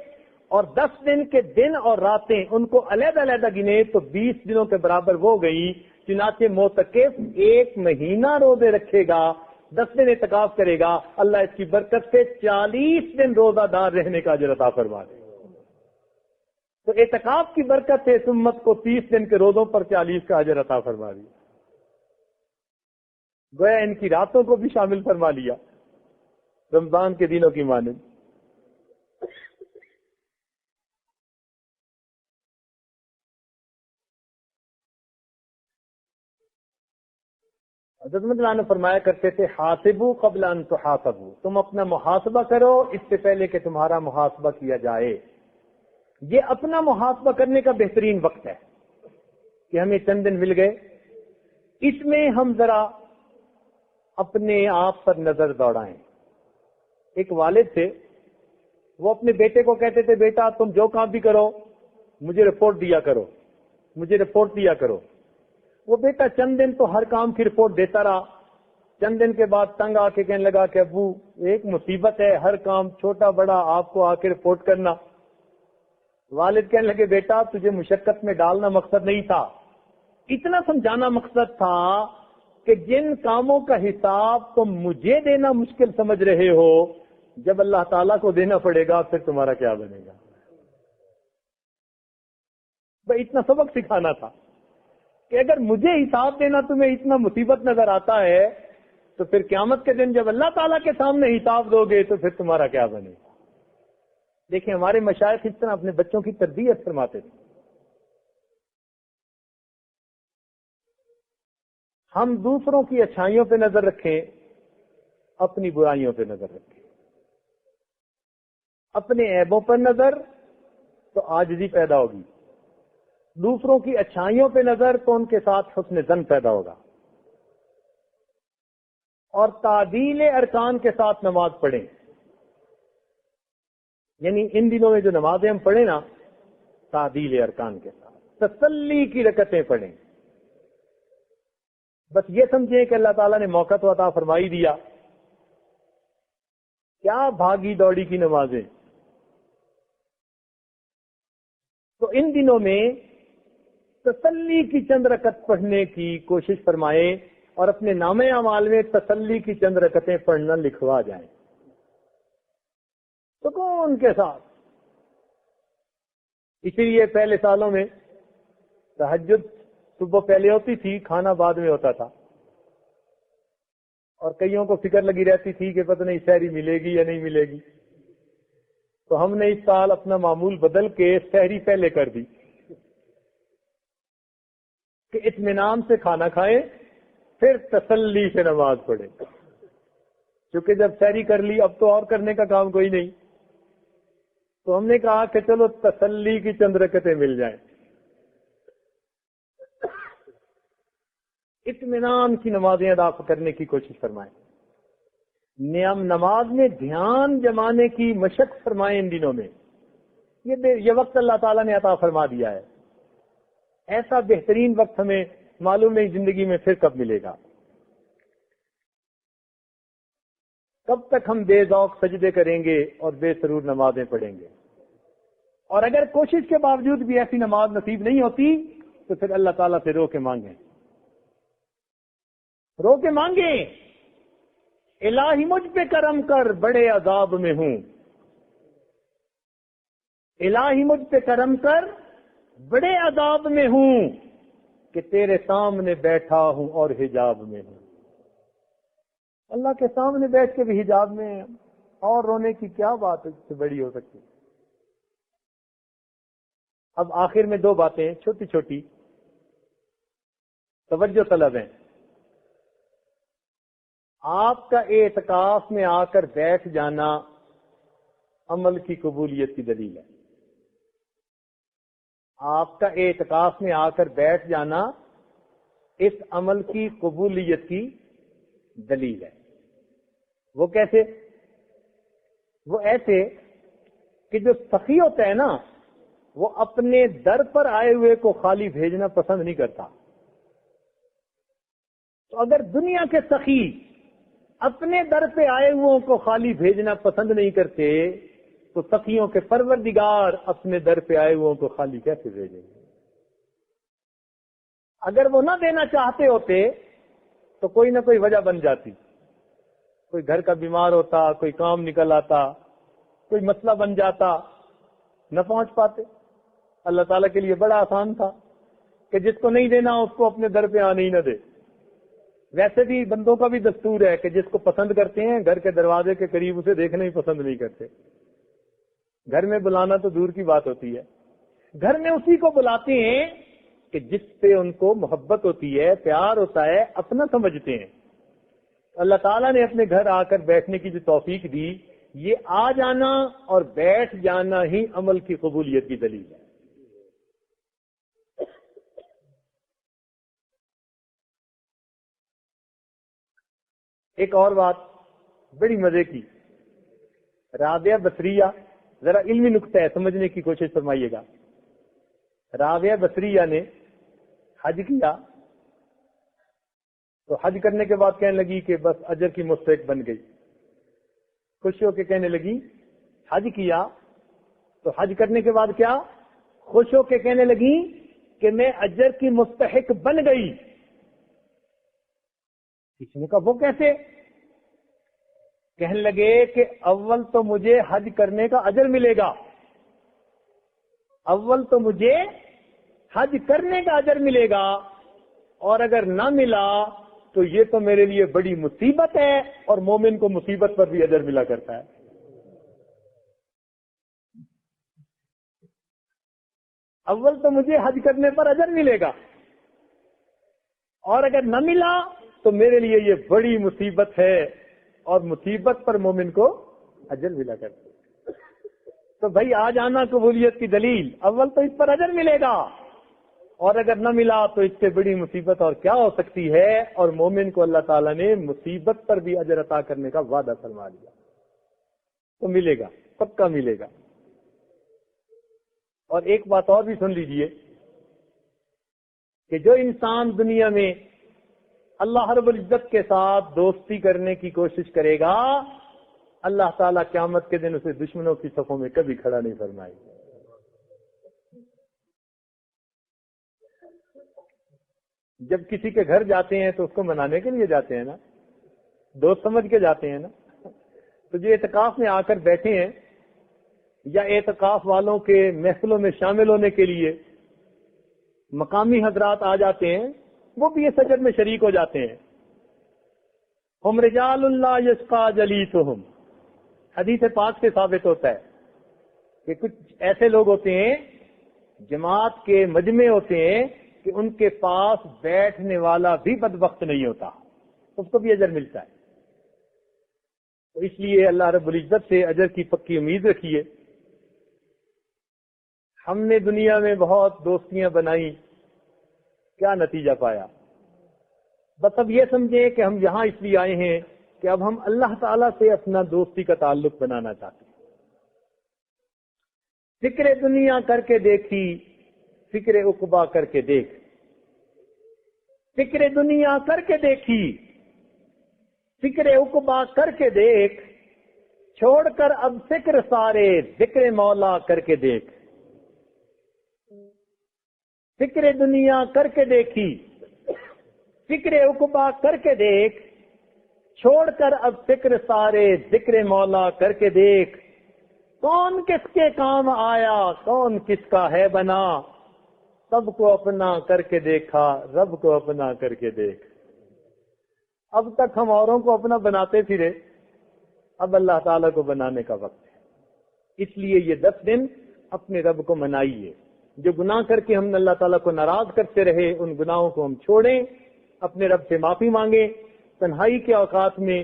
اور 10 دن کے دن اور راتیں ان کو علیحدہ علیحدہ گنے تو 20 دنوں کے برابر وہ گئی۔ چنانچہ معتکف 1 مہینہ روزے رکھے گا 10 دن اعتکاف کرے گا، اللہ اس کی برکت سے 40 دن روزہ دار رہنے کا اجر عطا فرما دے۔ تو اعتکاف کی برکت سے اس امت کو 30 دن کے روزوں پر 40 کا اجر عطا فرما دیا، گویا ان کی راتوں کو بھی شامل فرما لیا رمضان کے دنوں کی مانند۔ حضرت مولانا نے فرمایا کرتے تھے حاسبو قبل ان تحاسبو، تم اپنا محاسبہ کرو اس سے پہلے کہ تمہارا محاسبہ کیا جائے۔ یہ اپنا محاسبہ کرنے کا بہترین وقت ہے کہ ہمیں چند دن مل گئے، اس میں ہم ذرا اپنے آپ پر نظر دوڑائیں۔ ایک والد تھے، وہ اپنے بیٹے کو کہتے تھے بیٹا تم جو کام بھی کرو مجھے رپورٹ دیا کرو، مجھے رپورٹ دیا کرو۔ وہ بیٹا چند دن تو ہر کام کی رپورٹ دیتا رہا، چند دن کے بعد تنگ آ کے کہنے لگا کہ ابو ایک مصیبت ہے، ہر کام چھوٹا بڑا آپ کو آ کے رپورٹ کرنا۔ والد کہنے لگے بیٹا تجھے مشقت میں ڈالنا مقصد نہیں تھا، اتنا سمجھانا مقصد تھا کہ جن کاموں کا حساب تم مجھے دینا مشکل سمجھ رہے ہو جب اللہ تعالیٰ کو دینا پڑے گا پھر تمہارا کیا بنے گا۔ بھائی اتنا سبق سکھانا تھا کہ اگر مجھے حساب دینا تمہیں اتنا مصیبت نظر آتا ہے تو پھر قیامت کے دن جب اللہ تعالیٰ کے سامنے حساب دو گے تو پھر تمہارا کیا بنے گا۔ دیکھیں ہمارے مشائخ اس طرح اپنے بچوں کی تربیت فرماتے تھے۔ ہم دوسروں کی اچھائیوں پہ نظر رکھیں، اپنی برائیوں پہ نظر رکھیں، اپنے عیبوں پر نظر تو عاجزی پیدا ہوگی، دوسروں کی اچھائیوں پہ نظر تو ان کے ساتھ حسن ظن پیدا ہوگا، اور تعدیل ارکان کے ساتھ نماز پڑھیں۔ یعنی ان دنوں میں جو نمازیں ہم پڑھیں نا تعدیل ارکان کے ساتھ تسلی کی رکعتیں پڑھیں، بس یہ سمجھیں کہ اللہ تعالیٰ نے موقع تو عطا فرمائی دیا، کیا بھاگی دوڑی کی نمازیں۔ تو ان دنوں میں تسلی کی چند رکعت پڑھنے کی کوشش فرمائیں اور اپنے نامے اعمال میں تسلی کی چند رکعتیں پڑھنا لکھوا جائیں سکون کے ساتھ۔ اسی لیے پہلے سالوں میں تہجد صبح پہلے ہوتی تھی، کھانا بعد میں ہوتا تھا، اور کئیوں کو فکر لگی رہتی تھی کہ پتہ نہیں سحری ملے گی یا نہیں ملے گی، تو ہم نے اس سال اپنا معمول بدل کے سحری پہلے کر دی کہ اطمینان سے کھانا کھائیں پھر تسلی سے نماز پڑھیں، کیونکہ جب سحری کر لی اب تو اور کرنے کا کام کوئی نہیں، تو ہم نے کہا کہ چلو تسلی کی چند رکعتیں مل جائیں، اطمینان کی نمازیں ادا کرنے کی کوشش فرمائیں، نماز میں دھیان جمانے کی مشق فرمائیں۔ ان دنوں میں یہ وقت اللہ تعالیٰ نے عطا فرما دیا ہے، ایسا بہترین وقت ہمیں معلوم نہیں زندگی میں پھر کب ملے گا۔ کب تک ہم بے ذوق سجدے کریں گے اور بے سرور نمازیں پڑھیں گے، اور اگر کوشش کے باوجود بھی ایسی نماز نصیب نہیں ہوتی تو پھر اللہ تعالیٰ سے رو کے مانگیں، رو کے مانگیں الہی مجھ پہ کرم کر بڑے عذاب میں ہوں، الہی مجھ پہ کرم کر بڑے عذاب میں ہوں کہ تیرے سامنے بیٹھا ہوں اور حجاب میں ہوں۔ اللہ کے سامنے بیٹھ کے بھی حجاب میں ہیں، اور رونے کی کیا بات اس سے بڑی ہو سکتی۔ اب آخر میں 2 باتیں چھوٹی چھوٹی توجہ طلب ہیں۔ آپ کا اعتکاف میں آ کر بیٹھ جانا عمل کی قبولیت کی دلیل ہے۔ آپ کا اعتکاف میں آ کر بیٹھ جانا اس عمل کی قبولیت کی دلیل ہے۔ وہ کیسے؟ وہ ایسے کہ جو سخی ہوتا ہے نا وہ اپنے در پر آئے ہوئے کو خالی بھیجنا پسند نہیں کرتا۔ تو اگر دنیا کے سخی اپنے در پہ آئے ہوئے کو خالی بھیجنا پسند نہیں کرتے تو سخیوں کے پروردگار اپنے در پہ آئے ہوئے کو خالی کیسے بھیجیں گے؟ اگر وہ نہ دینا چاہتے ہوتے تو کوئی نہ کوئی وجہ بن جاتی کوئی گھر کا بیمار ہوتا، کوئی کام نکل آتا، کوئی مسئلہ بن جاتا، نہ پہنچ پاتے۔ اللہ تعالیٰ کے لیے بڑا آسان تھا کہ جس کو نہیں دینا اس کو اپنے در پہ آنے ہی نہ دے۔ ویسے بھی بندوں کا بھی دستور ہے کہ جس کو پسند کرتے ہیں گھر کے دروازے کے قریب اسے دیکھنا ہی پسند نہیں کرتے۔ گھر میں بلانا تو دور کی بات ہوتی ہے، گھر میں اسی کو بلاتے ہیں کہ جس سے ان کو محبت ہوتی ہے، پیار ہوتا ہے، اپنا سمجھتے ہیں۔ اللہ تعالیٰ نے اپنے گھر آ کر بیٹھنے کی جو توفیق دی، یہ آ جانا اور بیٹھ جانا ہی عمل کی قبولیت کی دلیل ہے۔ ایک اور بات بڑی مزے کی، رابعہ بصریہ، ذرا علمی نقطہ ہے، سمجھنے کی کوشش فرمائیے گا۔ رابعہ بصریہ نے حج کیا تو حج کرنے کے بعد کہنے لگی کہ بس اجر کی مستحق بن گئی۔ خوش ہو کے کہنے لگی، حج کیا تو حج کرنے کے بعد کیا؟ خوش ہو کے کہنے لگی کہ میں اجر کی مستحق بن گئی۔ کسی نے کہا وہ کیسے؟ کہنے لگے کہ اول تو مجھے حج کرنے کا اجر ملے گا، اول تو مجھے حج کرنے کا اجر ملے گا، اور اگر نہ ملا تو یہ تو میرے لیے بڑی مصیبت ہے، اور مومن کو مصیبت پر بھی اجر ملا کرتا ہے۔ اول تو مجھے حج کرنے پر اجر ملے گا، اور اگر نہ ملا تو میرے لیے یہ بڑی مصیبت ہے، اور مصیبت پر مومن کو اجر ملا کرتا ہے۔ تو بھائی آ جانا قبولیت کی دلیل، اول تو اس پر اجر ملے گا، اور اگر نہ ملا تو اس سے بڑی مصیبت اور کیا ہو سکتی ہے، اور مومن کو اللہ تعالیٰ نے مصیبت پر بھی اجر عطا کرنے کا وعدہ فرما دیا۔ تو ملے گا، پکا ملے گا۔ اور ایک بات اور بھی سن لیجئے کہ جو انسان دنیا میں اللہ رب العزت کے ساتھ دوستی کرنے کی کوشش کرے گا، اللہ تعالیٰ قیامت کے دن اسے دشمنوں کی صفوں میں کبھی کھڑا نہیں فرمائے گا۔ جب کسی کے گھر جاتے ہیں تو اس کو منانے کے لیے جاتے ہیں نا، دوست سمجھ کے جاتے ہیں نا۔ تو جو اعتکاف میں آ کر بیٹھے ہیں یا اعتکاف والوں کے محفلوں میں شامل ہونے کے لیے مقامی حضرات آ جاتے ہیں، وہ بھی اس اجر میں شریک ہو جاتے ہیں۔ ہم رجال اللہ یشقا جلیسہم، حدیث پاک سے ثابت ہوتا ہے کہ کچھ ایسے لوگ ہوتے ہیں، جماعت کے مجمع ہوتے ہیں کہ ان کے پاس بیٹھنے والا بھی بدبخت نہیں ہوتا، اس کو بھی اجر ملتا ہے۔ تو اس لیے اللہ رب العزت سے اجر کی پکی امید رکھیے۔ ہم نے دنیا میں بہت دوستیاں بنائی، کیا نتیجہ پایا؟ بس اب یہ سمجھیں کہ ہم یہاں اس لیے آئے ہیں کہ اب ہم اللہ تعالیٰ سے اپنا دوستی کا تعلق بنانا چاہتے ہیں۔ فکر دنیا کر کے دیکھی، فکر عقبہ کر کے دیکھ، فکر دنیا کر کے دیکھی، فکر عقبہ کر کے دیکھ، چھوڑ کر اب فکر سارے ذکر مولا کر کے دیکھ۔ فکر دنیا کر کے دیکھی، فکر عقبہ کر کے دیکھ، چھوڑ کر اب فکر سارے ذکر مولا کر کے دیکھ۔ کون کس کے کام آیا، کون کس کا ہے بنا، سب کو اپنا کر کے دیکھا، رب کو اپنا کر کے دیکھ۔ اب تک ہم اوروں کو اپنا بناتے پھرے، اب اللہ تعالیٰ کو بنانے کا وقت ہے۔ اس لیے یہ 10 دن اپنے رب کو منائیے۔ جو گناہ کر کے ہم اللہ تعالیٰ کو ناراض کرتے رہے، ان گناہوں کو ہم چھوڑیں، اپنے رب سے معافی مانگیں۔ تنہائی کے اوقات میں،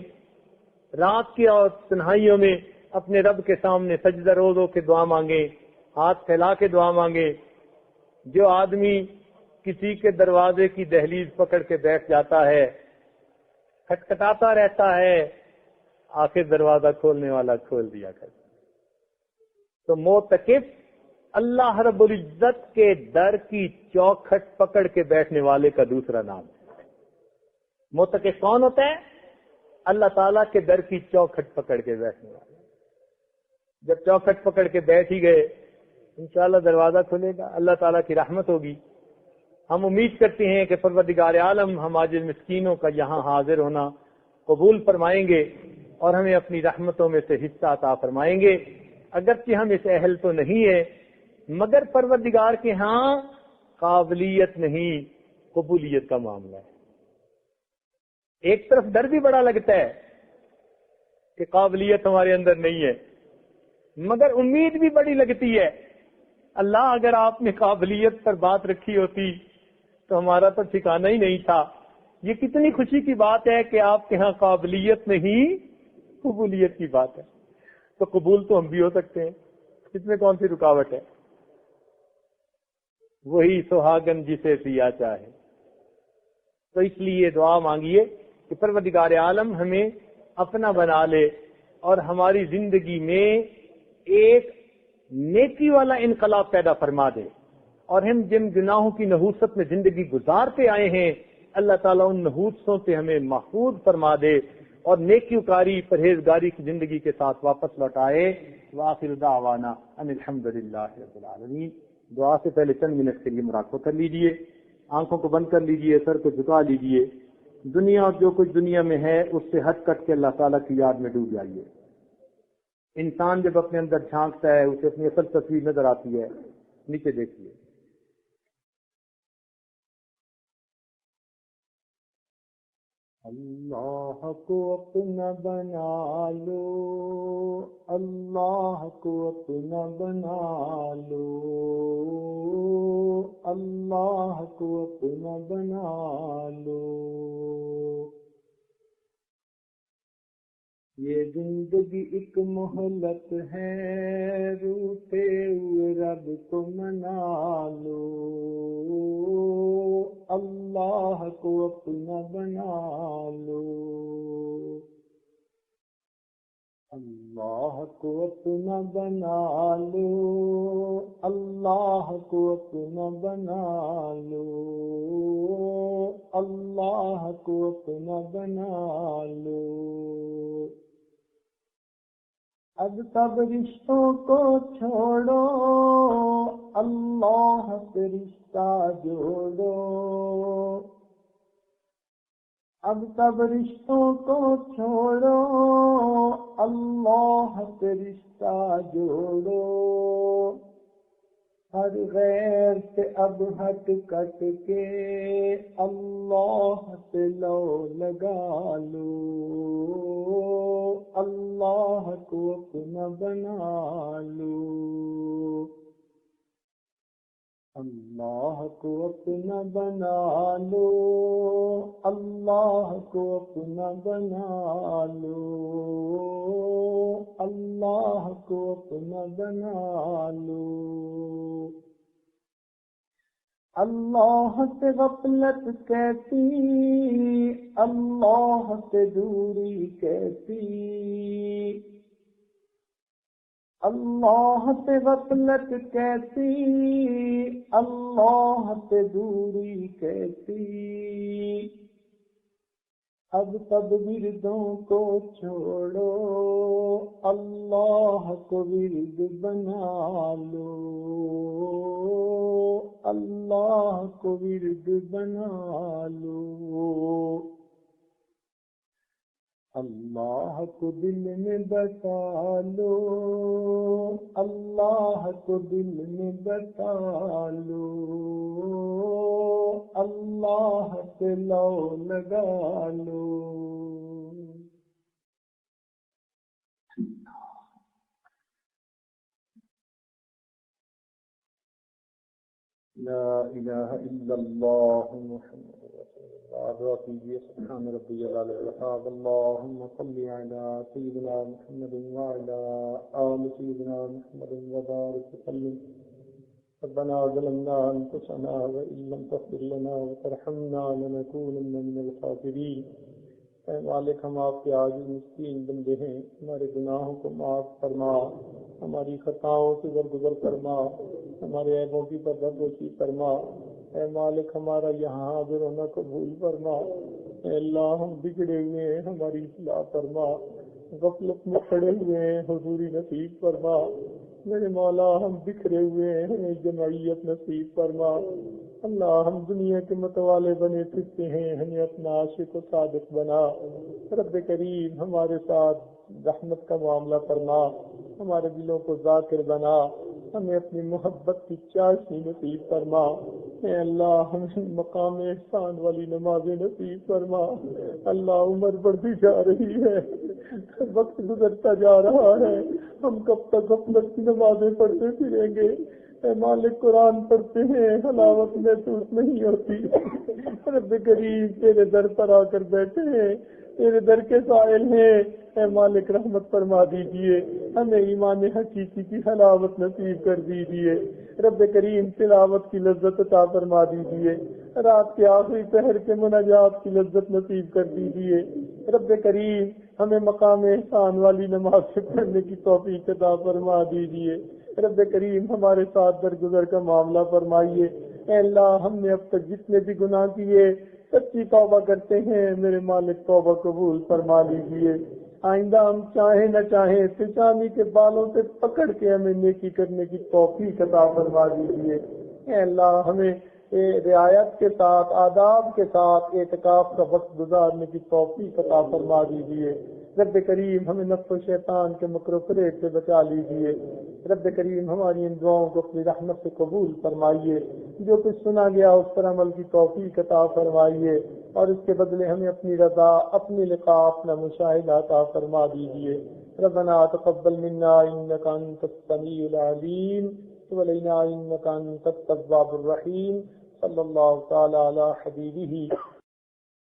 رات کی اور تنہائیوں میں اپنے رب کے سامنے سجدہ روز ہو کے دعا مانگیں، ہاتھ پھیلا کے دعا مانگیں۔ جو آدمی کسی کے دروازے کی دہلیز پکڑ کے بیٹھ جاتا ہے، کھٹکھٹاتا رہتا ہے، آخر دروازہ کھولنے والا کھول دیا کر۔ تو معتکف اللہ رب العزت کے در کی چوکھٹ پکڑ کے بیٹھنے والے کا دوسرا نام ہے۔ معتکف کون ہوتا ہے؟ اللہ تعالیٰ کے در کی چوکھٹ پکڑ کے بیٹھنے والے۔ جب چوکھٹ پکڑ کے بیٹھ ہی گئے، انشاءاللہ دروازہ کھلے گا، اللہ تعالیٰ کی رحمت ہوگی۔ ہم امید کرتے ہیں کہ پروردگار عالم ہم عاجز مسکینوں کا یہاں حاضر ہونا قبول فرمائیں گے اور ہمیں اپنی رحمتوں میں سے حصہ عطا فرمائیں گے. اگرچہ ہم اس اہل تو نہیں ہے، مگر پروردگار کے ہاں قابلیت نہیں، قبولیت کا معاملہ ہے. ایک طرف ڈر بھی بڑا لگتا ہے کہ قابلیت ہمارے اندر نہیں ہے، مگر امید بھی بڑی لگتی ہے. اللہ اگر آپ نے قابلیت پر بات رکھی ہوتی تو ہمارا تو ٹھکانہ ہی نہیں تھا. یہ کتنی خوشی کی بات ہے کہ آپ کے ہاں قابلیت نہیں، قبولیت کی بات ہے. تو قبول تو ہم بھی ہو سکتے ہیں، اس میں کون سی رکاوٹ ہے؟ وہی سہاگن جسے سیا چاہے. تو اس لیے دعا مانگیے کہ پروردگار عالم ہمیں اپنا بنا لے اور ہماری زندگی میں ایک نیکی والا انقلاب پیدا فرما دے، اور ہم جن گناہوں کی نحوست میں زندگی گزارتے آئے ہیں اللہ تعالیٰ ان نحوستوں سے ہمیں محفوظ فرما دے اور نیکیوکاری پرہیزگاری کی زندگی کے ساتھ واپس لوٹائے. وآخر دعوانا ان الحمدللہ رب العالمین. دعا سے پہلے چند منٹ کے لیے مراقبہ کر لیجئے، آنکھوں کو بند کر لیجئے، سر کو جھکا لیجئے. دنیا اور جو کچھ دنیا میں ہے اس سے ہٹ کٹ کے اللہ تعالیٰ کی یاد میں ڈوب جائیے. انسان جب اپنے اندر جھانکتا ہے اسے اپنی اصل تصویر نظر آتی ہے. نیچے دیکھیے. اللہ کو اپنا بنا لو، اللہ کو اپنا بنا لو، اللہ کو اپنا بنا لو. یہ زندگی ایک مہلت ہے، روٹے ہوئے رب کو منا لو، اللہ کو اپنا بنا لو، اللہ کو اپنا بنا لو، اللہ کو اپنا بنا لو، اللہ کو اپنا بنا لو. اب سب رشتوں کو چھوڑو، اللہ سے رشتہ جوڑو. اب سب رشتوں کو چھوڑو، اللہ سے رشتہ جوڑو. ہر غیر سے اب ہٹ کٹ کے اللہ سے لو لگا لو، اللہ کو اپنا بنا لو، اللہ کو اپنا بنا لو، اللہ کو اپنا بنا لو، اللہ کو اپنا بنا لو. اللہ سے غفلت کیسی، اللہ سے دوری کیسی، اللہ سے غفلت کیسی، اللہ سے دوری کیسی. اب سب وردوں کو چھوڑو، اللہ کو ورد بنا لو، اللہ کو ورد بنا لو. اللہ کو دل میں بسا لو، اللہ کو دل میں بسا لو، اللہ سے لو لگا لو. لا الہ الا اللہ محمد رسول اللہ. دعا کیجیے. سبحان ربی العلی الوهاب. اللهم صل على سيدنا محمد وعلى آل سيدنا محمد وبارك وسلم. ربنا ظلمنا انفسنا وان لم تغفر لنا وترحمنا لنكونن من الخاسرين. اے مالک، ہم آپ کے عاجز مسکین بندے ہیں، ہمارے گناہوں کو معاف فرما، ہماری خطاؤں سے درگزر فرما، ہمارے عیبوں کی پردہ فرما. اے مالک، ہمارا یہاں حاضر ہونا قبول فرما. اے اللہ، ہم بگڑے ہوئے ہیں، ہماری اصلاح فرما. غفلت میں پڑے ہوئے ہیں، حضوری نصیب فرما. میرے مولا، ہم بکھرے ہوئے ہیں، ہمیں جمعیت نصیب فرما. اللہ ہم دنیا کے متوالے بنے پھرتے ہیں، ہمیں اپنا عاشق و صادق بنا۔ رب کریم ہمارے ساتھ رحمت کا معاملہ فرما، ہمارے دلوں کو ذاکر بنا، ہمیں اپنی محبت کی چاشنی نصیب فرما۔ اے اللہ ہمیں مقام احسان والی نمازیں نصیب فرما۔ اللہ عمر بڑھتی جا رہی ہے، وقت گزرتا جا رہا ہے، ہم کب تک غفلت کی نمازیں پڑھتے پھریں گے؟ اے مالک قرآن پڑھتے ہیں، حلاوت محسوس نہیں ہوتی۔ رب کریم تیرے در پر آ کر بیٹھے ہیں، تیرے در کے سائل ہیں، اے مالک رحمت فرما دیجئے، ہمیں ایمان حقیقی کی حلاوت نصیب کر دیجئے۔ رب کریم تلاوت کی لذت عطا فرما دیجئے، رات کے آخری پہر کے مناجات کی لذت نصیب کر دیجئے۔ رب کریم ہمیں مقام احسان والی نماز سے پڑھنے کی توفیق عطا فرما دیجئے۔ رب کریم ہمارے ساتھ درگزر کا معاملہ فرمائیے۔ اے اللہ ہم نے اب تک جتنے بھی گناہ کیے سچی توبہ کرتے ہیں، میرے مالک توبہ قبول فرما لیجیے۔ آئندہ ہم چاہیں نہ چاہیں پیشانی کے بالوں سے پکڑ کے ہمیں نیکی کرنے کی توفیق عطا فرما دیجیے۔ اے اللہ ہمیں رعایت کے ساتھ آداب کے ساتھ اعتکاف کا وقت گزارنے کی توفیق عطا فرما دیجیے۔ رب کریم ہمیں نفس و شیطان کے مکر و فریب سے بچا لیجیے۔ رب کریم ہماری ان دعاؤں کو اپنی رحمت سے قبول فرمائیے، جو کچھ سنا گیا اس پر عمل کی توفیق عطا فرمائیے، اور اس کے بدلے ہمیں اپنی رضا، اپنی لقاء، اپنا مشاہدہ عطا فرما دیجیے۔ ربنا تقبل منا انك انت السميع العليم وتب علينا انك انت التواب الرحيم۔ صلی اللہ تعالی علی حبیبہ